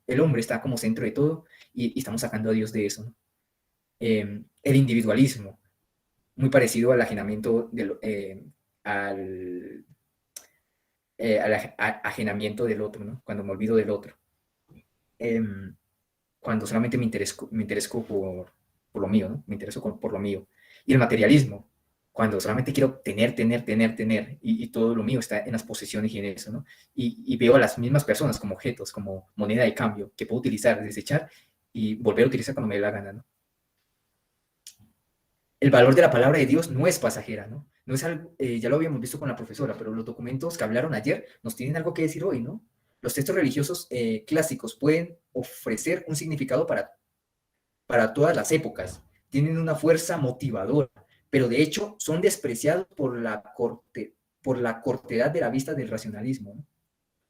el hombre está como centro de todo y estamos sacando a Dios de eso, ¿no? El individualismo, muy parecido al ajenamiento al ajenamiento del otro, ¿no? Cuando me olvido del otro. Cuando solamente me intereso por lo mío, ¿no? Me intereso por lo mío. Y el materialismo, cuando solamente quiero tener, y todo lo mío está en las posesiones y en eso, ¿no? Y veo a las mismas personas como objetos, como moneda de cambio, que puedo utilizar, desechar y volver a utilizar cuando me dé la gana, ¿no? El valor de la palabra de Dios no es pasajera, ¿no? No es algo, ya lo habíamos visto con la profesora, pero los documentos que hablaron ayer nos tienen algo que decir hoy, ¿no? Los textos religiosos clásicos pueden ofrecer un significado para todas las épocas, tienen una fuerza motivadora, pero de hecho son despreciados por la cortedad de la vista del racionalismo, ¿no?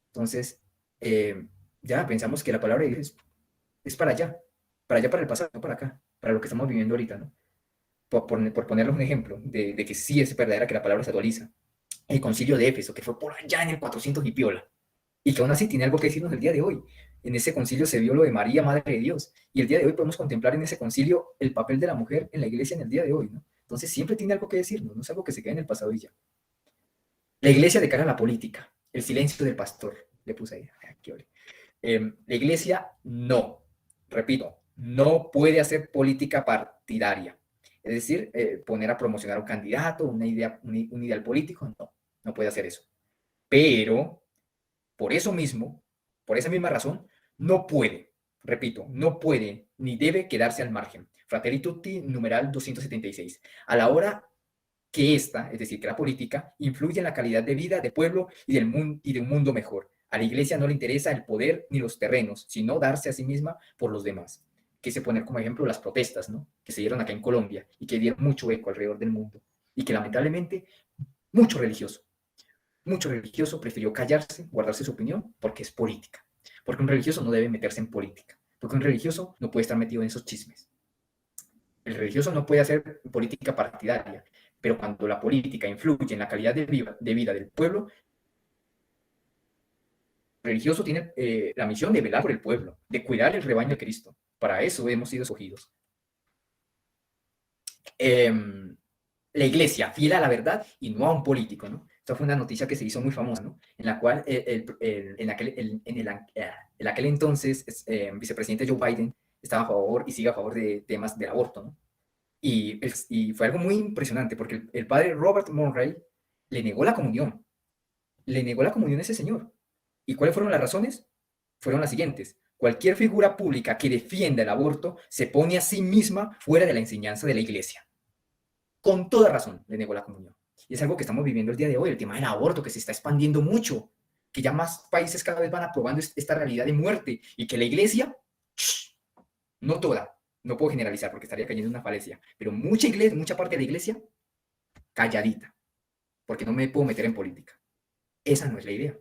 Entonces, ya pensamos que la palabra de Dios es para allá, para el pasado, no para acá, para lo que estamos viviendo ahorita, ¿no? Por ponerles un ejemplo de que sí es verdadera que la palabra se actualiza. El concilio de Éfeso, que fue por allá en el 400 y piola, y que aún así tiene algo que decirnos el día de hoy. En ese concilio se vio lo de María, Madre de Dios, y el día de hoy podemos contemplar en ese concilio el papel de la mujer en la iglesia en el día de hoy, ¿no? Entonces siempre tiene algo que decirnos, no es algo que se quede en el pasado y ya. La iglesia de cara a la política, el silencio del pastor, le puse ahí. La iglesia no, repito, no puede hacer política partidaria. Es decir, poner a promocionar un candidato, una idea, un ideal político, no puede hacer eso. Pero, por eso mismo, por esa misma razón, no puede, repito, no puede ni debe quedarse al margen. Fratelli Tutti, numeral 276. A la hora que esta, es decir, que la política, influye en la calidad de vida del pueblo y de un mundo mejor. A la iglesia no le interesa el poder ni los terrenos, sino darse a sí misma por los demás. Quise poner como ejemplo las protestas, ¿no? Que se dieron acá en Colombia y que dieron mucho eco alrededor del mundo. Y que lamentablemente mucho religioso prefirió callarse, guardarse su opinión, porque es política. Porque un religioso no debe meterse en política. Porque un religioso no puede estar metido en esos chismes. El religioso no puede hacer política partidaria, pero cuando la política influye en la calidad de vida del pueblo, el religioso tiene la misión de velar por el pueblo, de cuidar el rebaño de Cristo. Para eso hemos sido escogidos. La iglesia, fiel a la verdad y no a un político, ¿no? Esta fue una noticia que se hizo muy famosa, ¿no? En la cual en aquel entonces vicepresidente Joe Biden estaba a favor y sigue a favor de temas del aborto, ¿no? Y fue algo muy impresionante porque el padre Robert Monroe le negó la comunión. Le negó la comunión a ese señor. ¿Y cuáles fueron las razones? Fueron las siguientes. Cualquier figura pública que defienda el aborto se pone a sí misma fuera de la enseñanza de la iglesia. Con toda razón le negó la comunión. Y es algo que estamos viviendo el día de hoy, el tema del aborto, que se está expandiendo mucho, que ya más países cada vez van aprobando esta realidad de muerte y que la iglesia, no toda, no puedo generalizar porque estaría cayendo en una falacia, pero mucha iglesia, mucha parte de la iglesia, calladita, porque no me puedo meter en política. Esa no es la idea.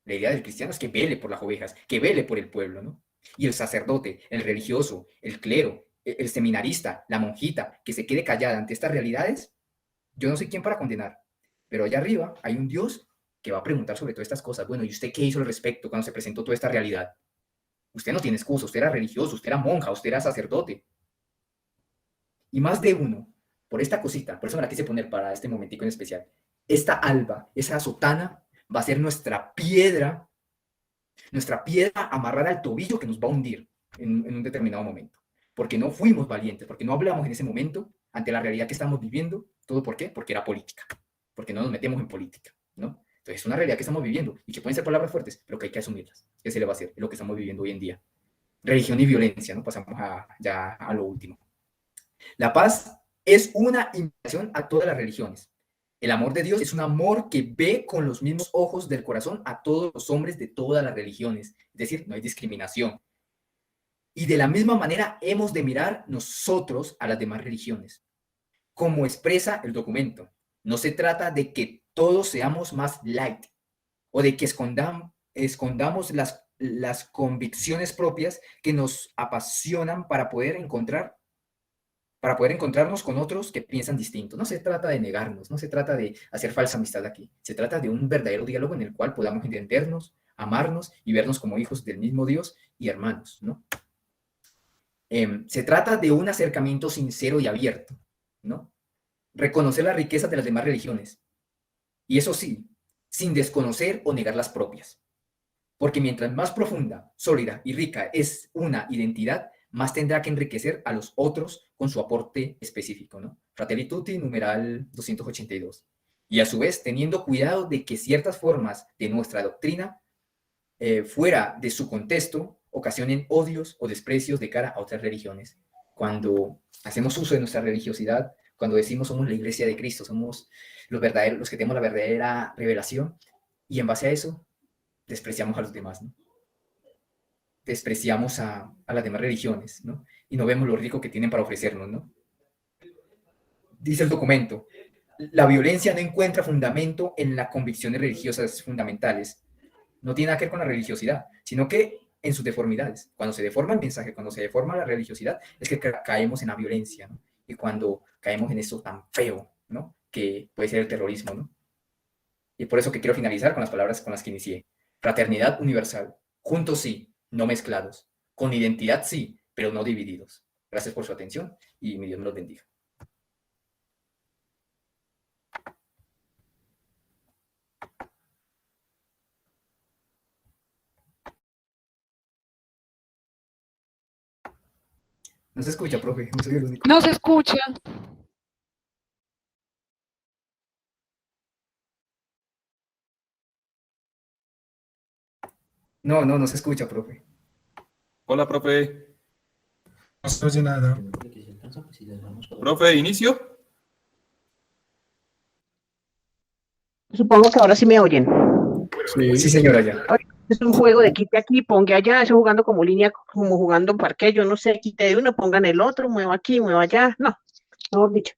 La idea del cristiano es que vele por las ovejas, que vele por el pueblo, ¿no? Y el sacerdote, el religioso, el clero, el seminarista, la monjita, que se quede callada ante estas realidades, yo no soy quien para condenar, pero allá arriba hay un Dios que va a preguntar sobre todas estas cosas. Bueno, ¿y usted qué hizo al respecto cuando se presentó toda esta realidad? Usted no tiene excusa, usted era religioso, usted era monja, usted era sacerdote. Y más de uno, por esta cosita, por eso me la quise poner para este momentico en especial, esta alba, esa sotana, va a ser nuestra piedra amarrada al tobillo que nos va a hundir en un determinado momento. Porque no fuimos valientes, porque no hablamos en ese momento ante la realidad que estamos viviendo. ¿Todo por qué? Porque era política, porque no nos metemos en política, ¿no? Entonces es una realidad que estamos viviendo y que pueden ser palabras fuertes, pero que hay que asumirlas. ¿Qué se le va a hacer? Es lo que estamos viviendo hoy en día. Religión y violencia, ¿no? Pasamos ya a lo último. La paz es una invitación a todas las religiones. El amor de Dios es un amor que ve con los mismos ojos del corazón a todos los hombres de todas las religiones. Es decir, no hay discriminación. Y de la misma manera hemos de mirar nosotros a las demás religiones. Como expresa el documento, no se trata de que todos seamos más light o de que escondamos las convicciones propias que nos apasionan para poder encontrarnos con otros que piensan distinto. No se trata de negarnos, no se trata de hacer falsa amistad aquí. Se trata de un verdadero diálogo en el cual podamos entendernos, amarnos y vernos como hijos del mismo Dios y hermanos, ¿no? Se trata de un acercamiento sincero y abierto, ¿no? Reconocer las riquezas de las demás religiones, y eso sí, sin desconocer o negar las propias. Porque mientras más profunda, sólida y rica es una identidad, más tendrá que enriquecer a los otros con su aporte específico, ¿no? Fratelli Tutti, numeral 282. Y a su vez, teniendo cuidado de que ciertas formas de nuestra doctrina, fuera de su contexto, ocasionen odios o desprecios de cara a otras religiones. Cuando hacemos uso de nuestra religiosidad, cuando decimos somos la iglesia de Cristo, somos los verdaderos, los que tenemos la verdadera revelación, y en base a eso despreciamos a los demás, ¿no? Despreciamos a las demás religiones, ¿no? Y no vemos lo rico que tienen para ofrecernos, ¿no? Dice el documento, la violencia no encuentra fundamento en las convicciones religiosas fundamentales. No tiene nada que ver con la religiosidad, sino que en sus deformidades. Cuando se deforma el mensaje, cuando se deforma la religiosidad, es que caemos en la violencia, ¿no? Y cuando caemos en eso tan feo, ¿no? Que puede ser el terrorismo, ¿no? Y por eso que quiero finalizar con las palabras con las que inicié. Fraternidad universal. Juntos sí, no mezclados. Con identidad sí, pero no divididos. Gracias por su atención y mi Dios me los bendiga. No se escucha, profe. No soy el único. No se escucha. No se escucha, profe. Hola, profe. No se oye nada. Profe, inicio. Supongo que ahora sí me oyen. Sí, señora, ya. Es un juego de quite aquí, ponga allá, eso jugando como línea, como jugando parque, yo no sé, quite de uno, pongan el otro, mueva aquí, mueva allá, no, mejor dicho.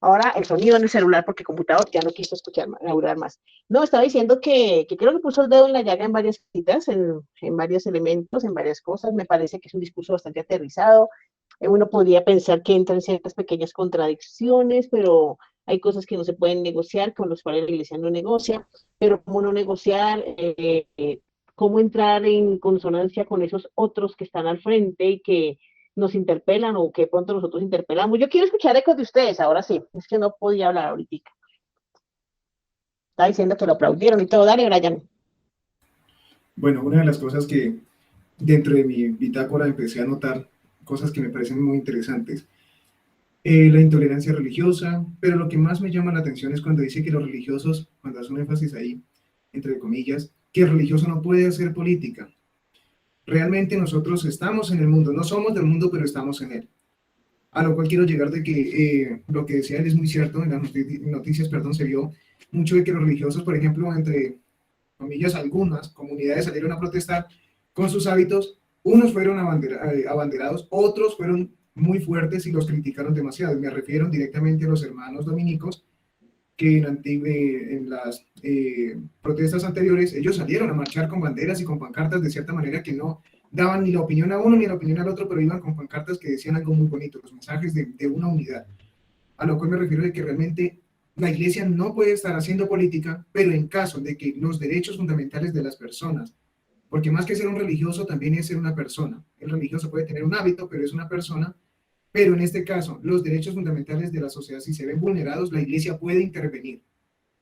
Ahora el sonido en el celular, porque el computador ya no quiso escuchar, laburar más. No, estaba diciendo que creo que puso el dedo en la llaga en varias citas, en varios elementos, en varias cosas. Me parece que es un discurso bastante aterrizado. Uno podría pensar que entran ciertas pequeñas contradicciones, pero hay cosas que no se pueden negociar, con las cuales la iglesia no negocia, pero cómo no negociar, cómo entrar en consonancia con esos otros que están al frente y que nos interpelan o que pronto nosotros interpelamos. Yo quiero escuchar ecos de ustedes, ahora sí, es que no podía hablar ahorita. Está diciendo que lo aplaudieron y todo. Dale, Brian. Bueno, una de las cosas que dentro de mi bitácora empecé a notar, cosas que me parecen muy interesantes, la intolerancia religiosa, pero lo que más me llama la atención es cuando dice que los religiosos, cuando hace un énfasis ahí, entre comillas, que el religioso no puede hacer política. Realmente nosotros estamos en el mundo, no somos del mundo, pero estamos en él. A lo cual quiero llegar de que lo que decía él es muy cierto, en las noticias, se vio mucho de que los religiosos, por ejemplo, entre comillas, algunas comunidades salieron a protestar con sus hábitos, unos fueron abanderados, otros fueron muy fuertes y los criticaron demasiado. Me refiero directamente a los hermanos dominicos, que en las protestas anteriores, ellos salieron a marchar con banderas y con pancartas de cierta manera que no daban ni la opinión a uno ni la opinión al otro, pero iban con pancartas que decían algo muy bonito, los mensajes de una unidad. A lo cual me refiero de que realmente la iglesia no puede estar haciendo política, pero en caso de que los derechos fundamentales de las personas, porque más que ser un religioso también es ser una persona. El religioso puede tener un hábito, pero es una persona. Pero en este caso, los derechos fundamentales de la sociedad, si se ven vulnerados, la iglesia puede intervenir.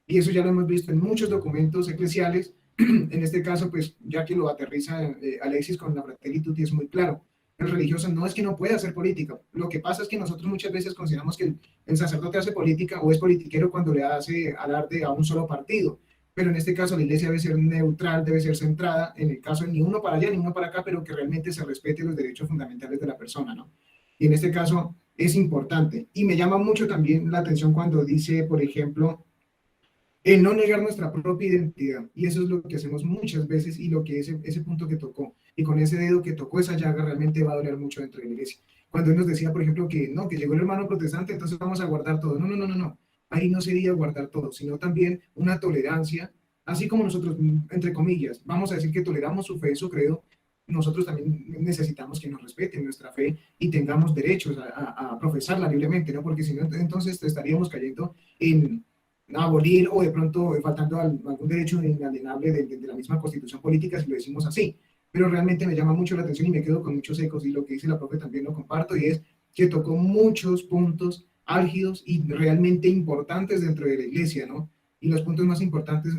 Y eso ya lo hemos visto en muchos documentos eclesiales. En este caso, pues ya que lo aterriza Alexis con la Fratelli Tutti, es muy claro. El religioso no es que no pueda hacer política. Lo que pasa es que nosotros muchas veces consideramos que el sacerdote hace política o es politiquero cuando le hace alarde a un solo partido. Pero en este caso la iglesia debe ser neutral, debe ser centrada, en el caso de ni uno para allá ni uno para acá, pero que realmente se respete los derechos fundamentales de la persona, ¿no? Y en este caso es importante. Y me llama mucho también la atención cuando dice, por ejemplo, el no negar nuestra propia identidad. Y eso es lo que hacemos muchas veces y lo que ese punto que tocó. Y con ese dedo que tocó esa llaga realmente va a doler mucho dentro de la iglesia. Cuando él nos decía, por ejemplo, que no, que llegó el hermano protestante, entonces vamos a guardar todo. No. Ahí no sería guardar todo, sino también una tolerancia, así como nosotros, entre comillas, vamos a decir que toleramos su fe, su credo, nosotros también necesitamos que nos respeten nuestra fe y tengamos derechos a profesarla libremente, ¿no? Porque si no, entonces estaríamos cayendo en abolir o de pronto faltando algún derecho inalienable de la misma constitución política, si lo decimos así. Pero realmente me llama mucho la atención y me quedo con muchos ecos, y lo que dice la profe también lo comparto, y es que tocó muchos puntos álgidos y realmente importantes dentro de la iglesia, ¿no? Y los puntos más importantes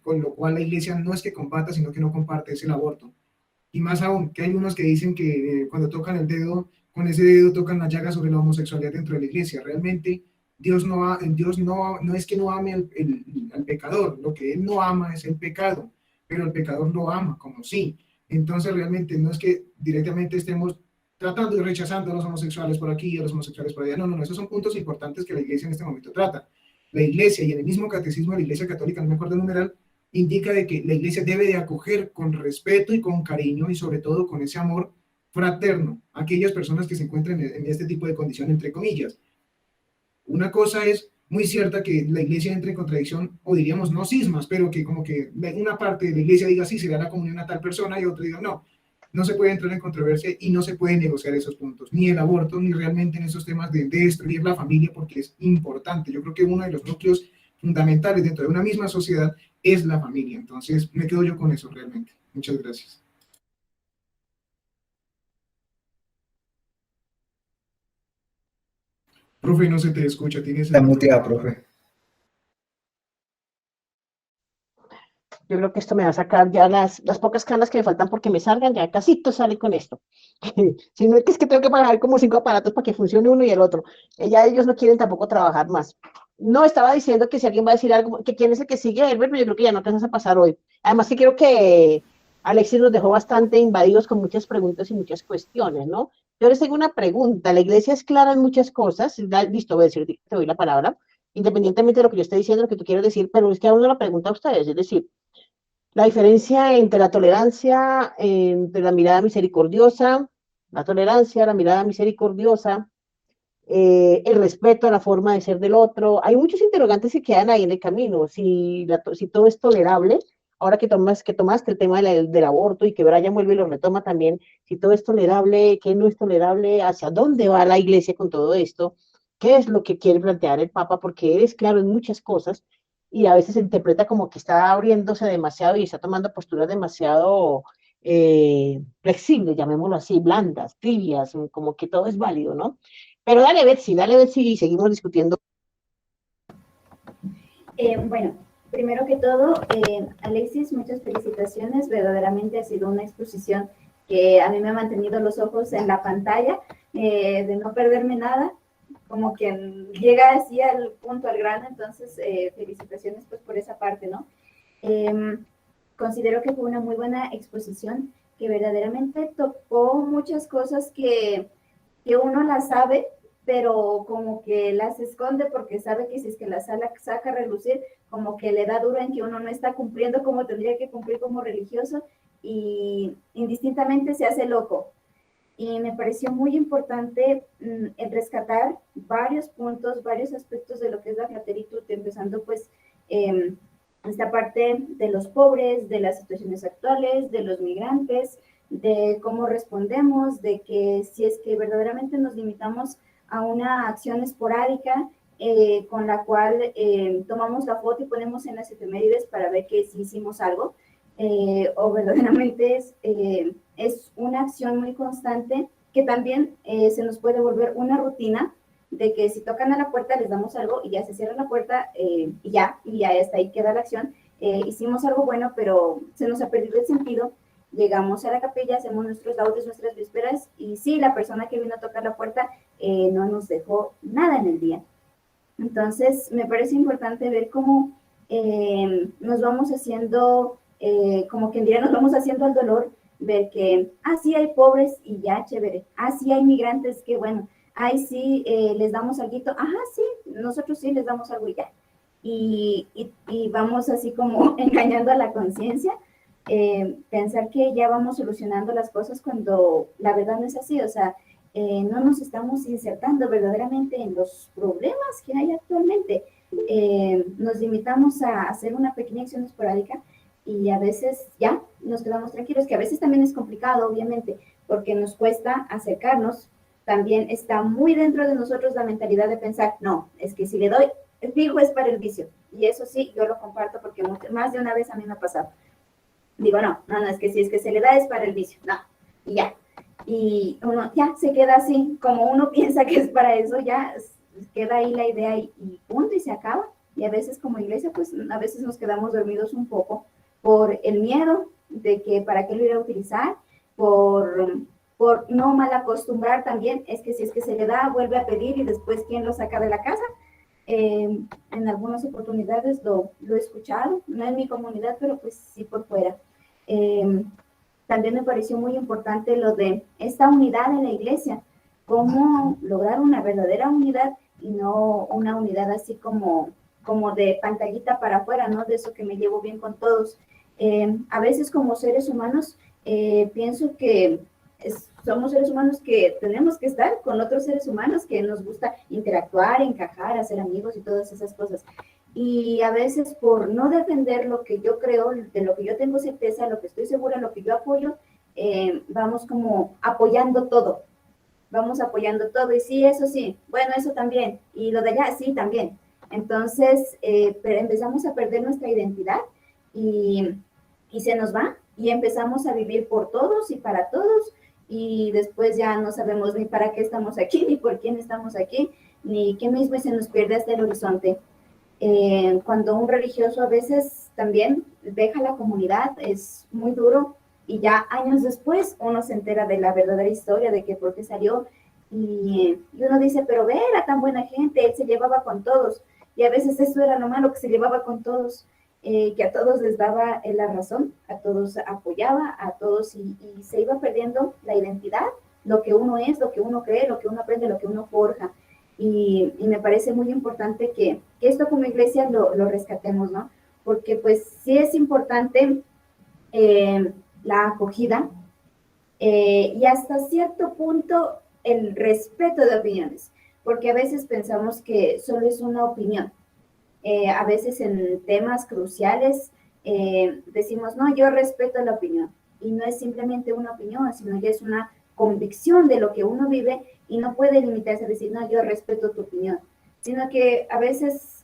con lo cual la iglesia no es que combata, sino que no comparte, es el aborto. Y más aún, que hay unos que dicen que cuando tocan el dedo, con ese dedo tocan la llaga sobre la homosexualidad dentro de la iglesia. Realmente Dios no es que no ame al pecador, lo que Él no ama es el pecado, pero el pecador lo ama, como sí. Entonces realmente no es que directamente estemos tratando y rechazando a los homosexuales por aquí y a los homosexuales por allá. No, no, no, esos son puntos importantes que la iglesia en este momento trata. La iglesia, y en el mismo catecismo de la iglesia católica, no me acuerdo el numeral, indica de que la iglesia debe de acoger con respeto y con cariño y sobre todo con ese amor fraterno a aquellas personas que se encuentran en este tipo de condición, entre comillas. Una cosa es muy cierta, que la iglesia entre en contradicción, o diríamos no cismas, pero que como que una parte de la iglesia diga sí, se da la comunión a tal persona, y otra diga no. No se puede entrar en controversia y no se puede negociar esos puntos, ni el aborto, ni realmente en esos temas de destruir la familia, porque es importante. Yo creo que uno de los núcleos fundamentales dentro de una misma sociedad es la familia. Entonces me quedo yo con eso realmente. Muchas gracias. Profe, no se te escucha, tienes Está muteada, profe. Yo creo que esto me va a sacar ya las pocas canas que me faltan porque me salgan, ya casito sale con esto. Si no es que tengo que pagar como 5 aparatos para que funcione uno y el otro. Ya ellos no quieren tampoco trabajar más. No, estaba diciendo que si alguien va a decir algo, que quién es el que sigue a Herbert, pero yo creo que ya no alcanzas a pasar hoy. Además que creo que Alexis nos dejó bastante invadidos con muchas preguntas y muchas cuestiones, ¿no? Yo les tengo una pregunta. La iglesia es clara en muchas cosas. Listo, voy a decir, te doy la palabra, independientemente de lo que yo esté diciendo, lo que tú quieras decir, pero es que aún no la pregunta a ustedes, es decir, la diferencia entre la tolerancia, entre la mirada misericordiosa, la tolerancia, la mirada misericordiosa, el respeto a la forma de ser del otro. Hay muchos interrogantes que quedan ahí en el camino. Si todo es tolerable, ahora que tomaste el tema del aborto y que Brian vuelve y lo retoma también, si todo es tolerable, qué no es tolerable, hacia dónde va la iglesia con todo esto, qué es lo que quiere plantear el Papa, porque él es claro en muchas cosas y a veces se interpreta como que está abriéndose demasiado y está tomando posturas demasiado flexibles, llamémoslo así, blandas, tibias, como que todo es válido, ¿no? Pero dale, Betsy, y seguimos discutiendo. Bueno, primero que todo, Alexis, muchas felicitaciones. Verdaderamente ha sido una exposición que a mí me ha mantenido los ojos en la pantalla, de no perderme nada, como que llega así al punto, al grano. Entonces, felicitaciones pues por esa parte, ¿no? Considero que fue una muy buena exposición, que verdaderamente tocó muchas cosas que uno las sabe, pero como que las esconde porque sabe que si es que las saca a relucir, como que le da duro en que uno no está cumpliendo como tendría que cumplir como religioso y indistintamente se hace loco. Y me pareció muy importante el rescatar varios puntos, varios aspectos de lo que es la frateritud, empezando pues esta parte de los pobres, de las situaciones actuales, de los migrantes, de cómo respondemos, de que si es que verdaderamente nos limitamos a una acción esporádica con la cual tomamos la foto y ponemos en las efemérides para ver que sí hicimos algo, o verdaderamente es una acción muy constante que también se nos puede volver una rutina de que si tocan a la puerta les damos algo y ya se cierra la puerta y ya hasta ahí queda la acción. Hicimos algo bueno, pero se nos ha perdido el sentido. Llegamos a la capilla, hacemos nuestros laudes, nuestras vísperas, y sí, la persona que vino a tocar la puerta no nos dejó nada en el día. Entonces, me parece importante ver cómo nos vamos haciendo, como quien diría, nos vamos haciendo al dolor, ver que, sí hay pobres y ya, chévere, sí hay migrantes, qué bueno, sí les damos algo, sí, nosotros sí les damos algo y ya. Y vamos así como engañando a la conciencia, pensar que ya vamos solucionando las cosas cuando la verdad no es así. O sea, no nos estamos insertando verdaderamente en los problemas que hay actualmente. Nos limitamos a hacer una pequeña acción esporádica y a veces ya nos quedamos tranquilos, que a veces también es complicado, obviamente, porque nos cuesta acercarnos. También está muy dentro de nosotros la mentalidad de pensar, no, es que si le doy, fijo es para el vicio. Y eso sí, yo lo comparto porque más de una vez a mí me ha pasado. Digo, no, es que si es que se le da es para el vicio, no, y ya. Y uno ya se queda así, como uno piensa que es para eso, ya queda ahí la idea y punto, y se acaba. Y a veces como iglesia, pues a veces nos quedamos dormidos un poco por el miedo de que para qué lo iba a utilizar, por no mal acostumbrar también, es que si es que se le da, vuelve a pedir y después ¿quién lo saca de la casa? En algunas oportunidades lo he escuchado, no en mi comunidad, pero pues sí por fuera. También me pareció muy importante lo de esta unidad en la iglesia, cómo lograr una verdadera unidad y no una unidad así como de pantallita para afuera, ¿no? De eso que me llevo bien con todos. A veces como seres humanos, pienso que somos seres humanos que tenemos que estar con otros seres humanos que nos gusta interactuar, encajar, hacer amigos y todas esas cosas. Y a veces por no defender lo que yo creo, de lo que yo tengo certeza, lo que estoy segura, lo que yo apoyo, vamos como apoyando todo. Vamos apoyando todo. Y sí, eso sí, bueno, eso también. Y lo de allá, sí, también. Entonces, pero empezamos a perder nuestra identidad y se nos va. Y empezamos a vivir por todos y para todos. Y después ya no sabemos ni para qué estamos aquí, ni por quién estamos aquí, ni qué mismo, y se nos pierde hasta el horizonte. Cuando un religioso a veces también deja la comunidad, es muy duro, y ya años después uno se entera de la verdadera historia, de que por qué salió, y uno dice, pero ve, era tan buena gente, él se llevaba con todos, y a veces eso era lo malo, que se llevaba con todos, que a todos les daba la razón, a todos apoyaba, a todos, y se iba perdiendo la identidad, lo que uno es, lo que uno cree, lo que uno aprende, lo que uno forja. Y me parece muy importante que esto como iglesia lo rescatemos, ¿no? Porque pues sí es importante la acogida y hasta cierto punto el respeto de opiniones, porque a veces pensamos que solo es una opinión. A veces en temas cruciales decimos, no, yo respeto la opinión, y no es simplemente una opinión, sino ya es una convicción de lo que uno vive, y no puede limitarse a decir, no, yo respeto tu opinión, sino que a veces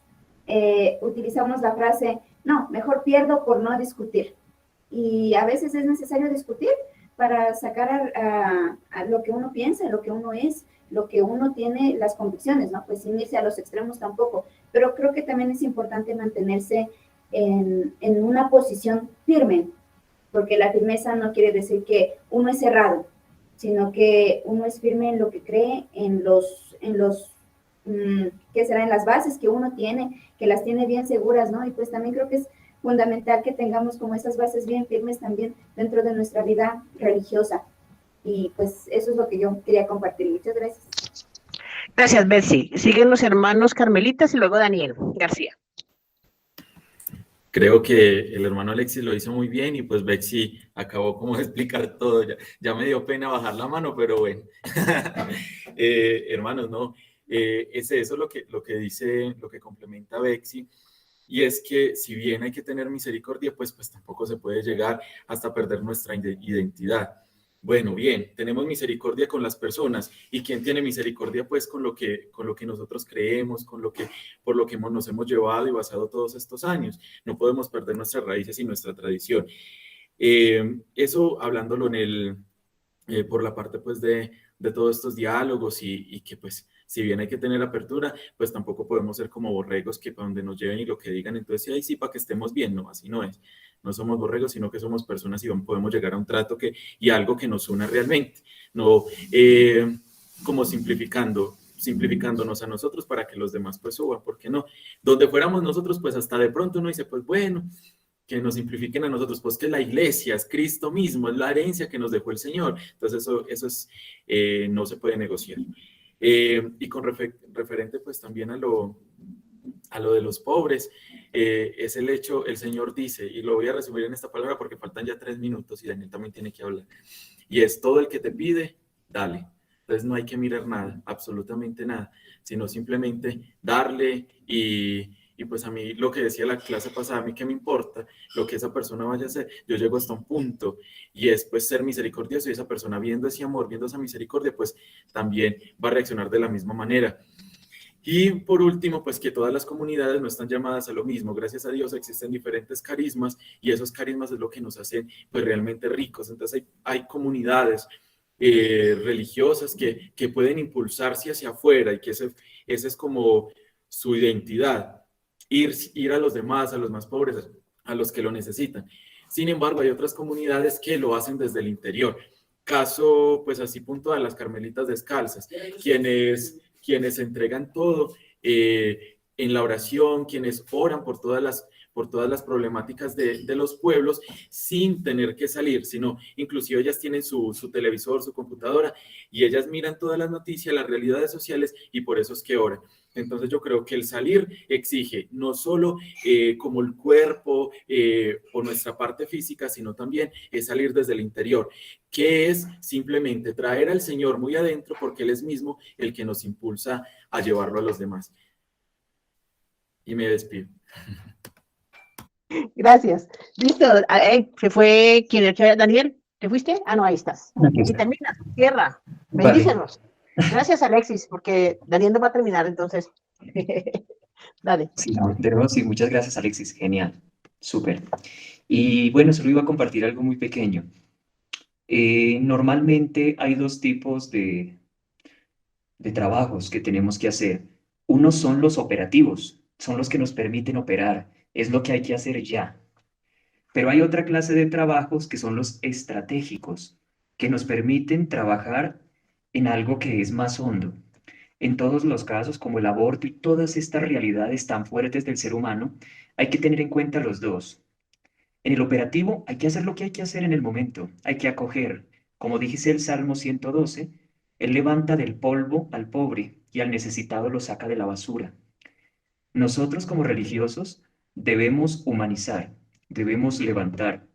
utilizamos la frase, no, mejor pierdo por no discutir, y a veces es necesario discutir para sacar a lo que uno piensa, lo que uno es, lo que uno tiene, las convicciones, ¿no? Pues sin irse a los extremos tampoco, pero creo que también es importante mantenerse en una posición firme, porque la firmeza no quiere decir que uno es cerrado, sino que uno es firme en lo que cree, que será en las bases que uno tiene, que las tiene bien seguras, ¿no? Y pues también creo que es fundamental que tengamos como esas bases bien firmes también dentro de nuestra vida religiosa. Y pues eso es lo que yo quería compartir. Muchas gracias. Gracias, Betsy. Siguen los hermanos Carmelitas y luego Daniel García. Creo que el hermano Alexis lo hizo muy bien y pues Betsy acabó como de explicar todo. Ya me dio pena bajar la mano, pero bueno. Hermanos, no. Es eso lo que dice, lo que complementa Betsy. Y es que si bien hay que tener misericordia, pues tampoco se puede llegar hasta perder nuestra identidad. Bueno, bien, tenemos misericordia con las personas. ¿Y quién tiene misericordia? Pues con lo que nosotros creemos, por lo que nos hemos llevado y basado todos estos años. No podemos perder nuestras raíces y nuestra tradición. Eso hablándolo por la parte pues de todos estos diálogos y que pues si bien hay que tener apertura, pues tampoco podemos ser como borregos que para donde nos lleven y lo que digan, entonces ahí sí para que estemos bien, no, así no es. No somos borregos, sino que somos personas y podemos llegar a un trato y algo que nos una realmente, no como simplificándonos a nosotros para que los demás pues suban, ¿por qué no? Donde fuéramos nosotros, pues hasta de pronto uno dice, pues bueno, que nos simplifiquen a nosotros, pues que la iglesia es Cristo mismo, es la herencia que nos dejó el Señor, entonces eso es, no se puede negociar. Y con referente pues también a lo de los pobres, es el hecho, el Señor dice, y lo voy a resumir en esta palabra porque faltan ya 3 minutos y Daniel también tiene que hablar, y es todo el que te pide, dale. Entonces no hay que mirar nada, absolutamente nada, sino simplemente darle y pues a mí lo que decía la clase pasada, a mí qué me importa lo que esa persona vaya a hacer, yo llego hasta un punto y es pues ser misericordioso y esa persona viendo ese amor, viendo esa misericordia, pues también va a reaccionar de la misma manera. Y por último, pues que todas las comunidades no están llamadas a lo mismo. Gracias a Dios existen diferentes carismas y esos carismas es lo que nos hacen pues realmente ricos. Entonces hay comunidades religiosas que pueden impulsarse hacia afuera y que ese es como su identidad, ir a los demás, a los más pobres, a los que lo necesitan. Sin embargo, hay otras comunidades que lo hacen desde el interior. Caso, pues así puntual, las Carmelitas Descalzas, quienes entregan todo en la oración, quienes oran por todas las problemáticas de los pueblos sin tener que salir, sino inclusive ellas tienen su televisor, su computadora, y ellas miran todas las noticias, las realidades sociales, y por eso es que oran. Entonces yo creo que el salir exige no solo como el cuerpo o nuestra parte física, sino también es salir desde el interior, que es simplemente traer al Señor muy adentro, porque Él es mismo el que nos impulsa a llevarlo a los demás. Y me despido. Gracias. Listo. Se fue, ¿quién era? Daniel, ¿te fuiste? Ah, no, ahí estás. Y termina, cierra. Bendícenos. Gracias, Alexis, porque Daniel no va a terminar, entonces. Dale. Sí, de nuevo, sí, muchas gracias, Alexis. Genial. Súper. Y bueno, solo iba a compartir algo muy pequeño. Normalmente hay dos tipos de trabajos que tenemos que hacer. Unos son los operativos, son los que nos permiten operar, es lo que hay que hacer ya. Pero hay otra clase de trabajos que son los estratégicos, que nos permiten trabajar en algo que es más hondo. En todos los casos, como el aborto y todas estas realidades tan fuertes del ser humano, hay que tener en cuenta los dos. En el operativo hay que hacer lo que hay que hacer en el momento, hay que acoger. Como dice el Salmo 112, Él levanta del polvo al pobre y al necesitado lo saca de la basura. Nosotros como religiosos debemos humanizar, debemos levantar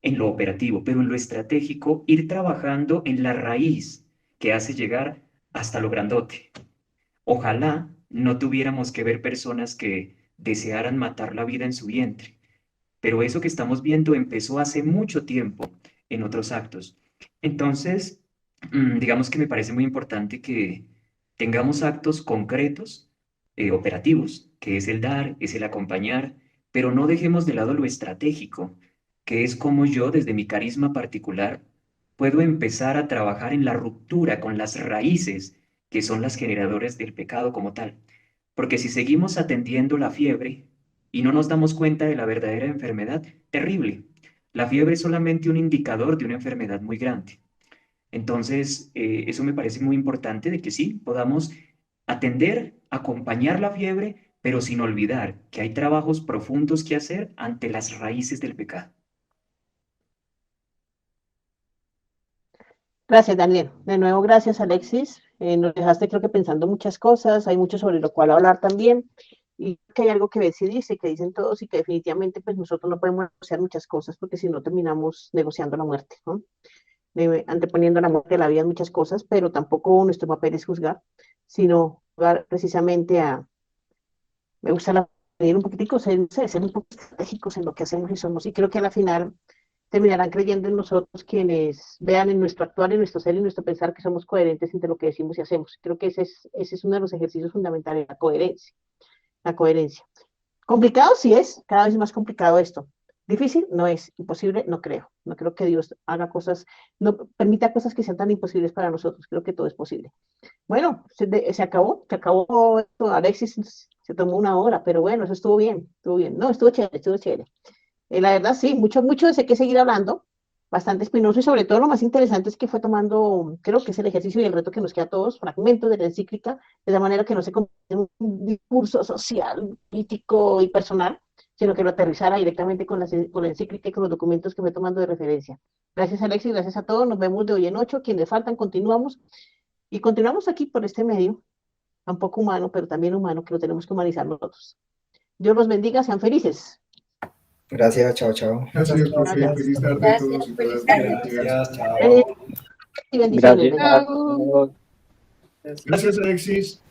en lo operativo, pero en lo estratégico ir trabajando en la raíz que hace llegar hasta lo grandote. Ojalá no tuviéramos que ver personas que desearan matar la vida en su vientre, pero eso que estamos viendo empezó hace mucho tiempo en otros actos. Entonces, digamos que me parece muy importante que tengamos actos concretos, operativos, que es el dar, es el acompañar, pero no dejemos de lado lo estratégico, que es como yo, desde mi carisma particular, puedo empezar a trabajar en la ruptura con las raíces que son las generadoras del pecado como tal. Porque si seguimos atendiendo la fiebre y no nos damos cuenta de la verdadera enfermedad, terrible. La fiebre es solamente un indicador de una enfermedad muy grande. Entonces, eso me parece muy importante de que sí, podamos atender, acompañar la fiebre, pero sin olvidar que hay trabajos profundos que hacer ante las raíces del pecado. Gracias, Daniel. De nuevo, gracias, Alexis. Nos dejaste, creo que pensando muchas cosas, hay mucho sobre lo cual hablar también, y que hay algo que Betsy dice, que dicen todos, y que definitivamente pues nosotros no podemos negociar muchas cosas, porque si no terminamos negociando la muerte, ¿no? Anteponiendo la muerte de la vida en muchas cosas, pero tampoco nuestro papel es juzgar, sino jugar precisamente me gusta un poquitico, ser un poco estratégicos en lo que hacemos y somos, y creo que a la final terminarán creyendo en nosotros quienes vean en nuestro actuar, en nuestro ser y en nuestro pensar que somos coherentes entre lo que decimos y hacemos. Creo que ese es uno de los ejercicios fundamentales, la coherencia. La coherencia. Complicado sí es, cada vez más complicado esto. Difícil no es, imposible no creo. No creo que Dios haga cosas, no permita cosas que sean tan imposibles para nosotros. Creo que todo es posible. Bueno, se acabó esto. Alexis se tomó una hora, pero bueno, eso estuvo bien, estuvo bien. No, estuvo chévere, estuvo chévere. La verdad, sí, mucho de que seguir hablando, bastante espinoso, y sobre todo lo más interesante es que fue tomando, creo que es el ejercicio y el reto que nos queda a todos, fragmentos de la encíclica, de la manera que no se convierte en un discurso social, político y personal, sino que lo aterrizara directamente con la encíclica y con los documentos que fue tomando de referencia. Gracias, Alexis, gracias a todos, nos vemos de hoy en 8, quienes faltan, continuamos, y continuamos aquí por este medio, un poco humano, pero también humano, que lo tenemos que humanizar nosotros. Dios los bendiga, sean felices. Gracias, chao, chao. Gracias, profe. Gracias. Feliz tarde a todos y todas. Gracias, chao. Y bendiciones. Gracias. Gracias, Alexis.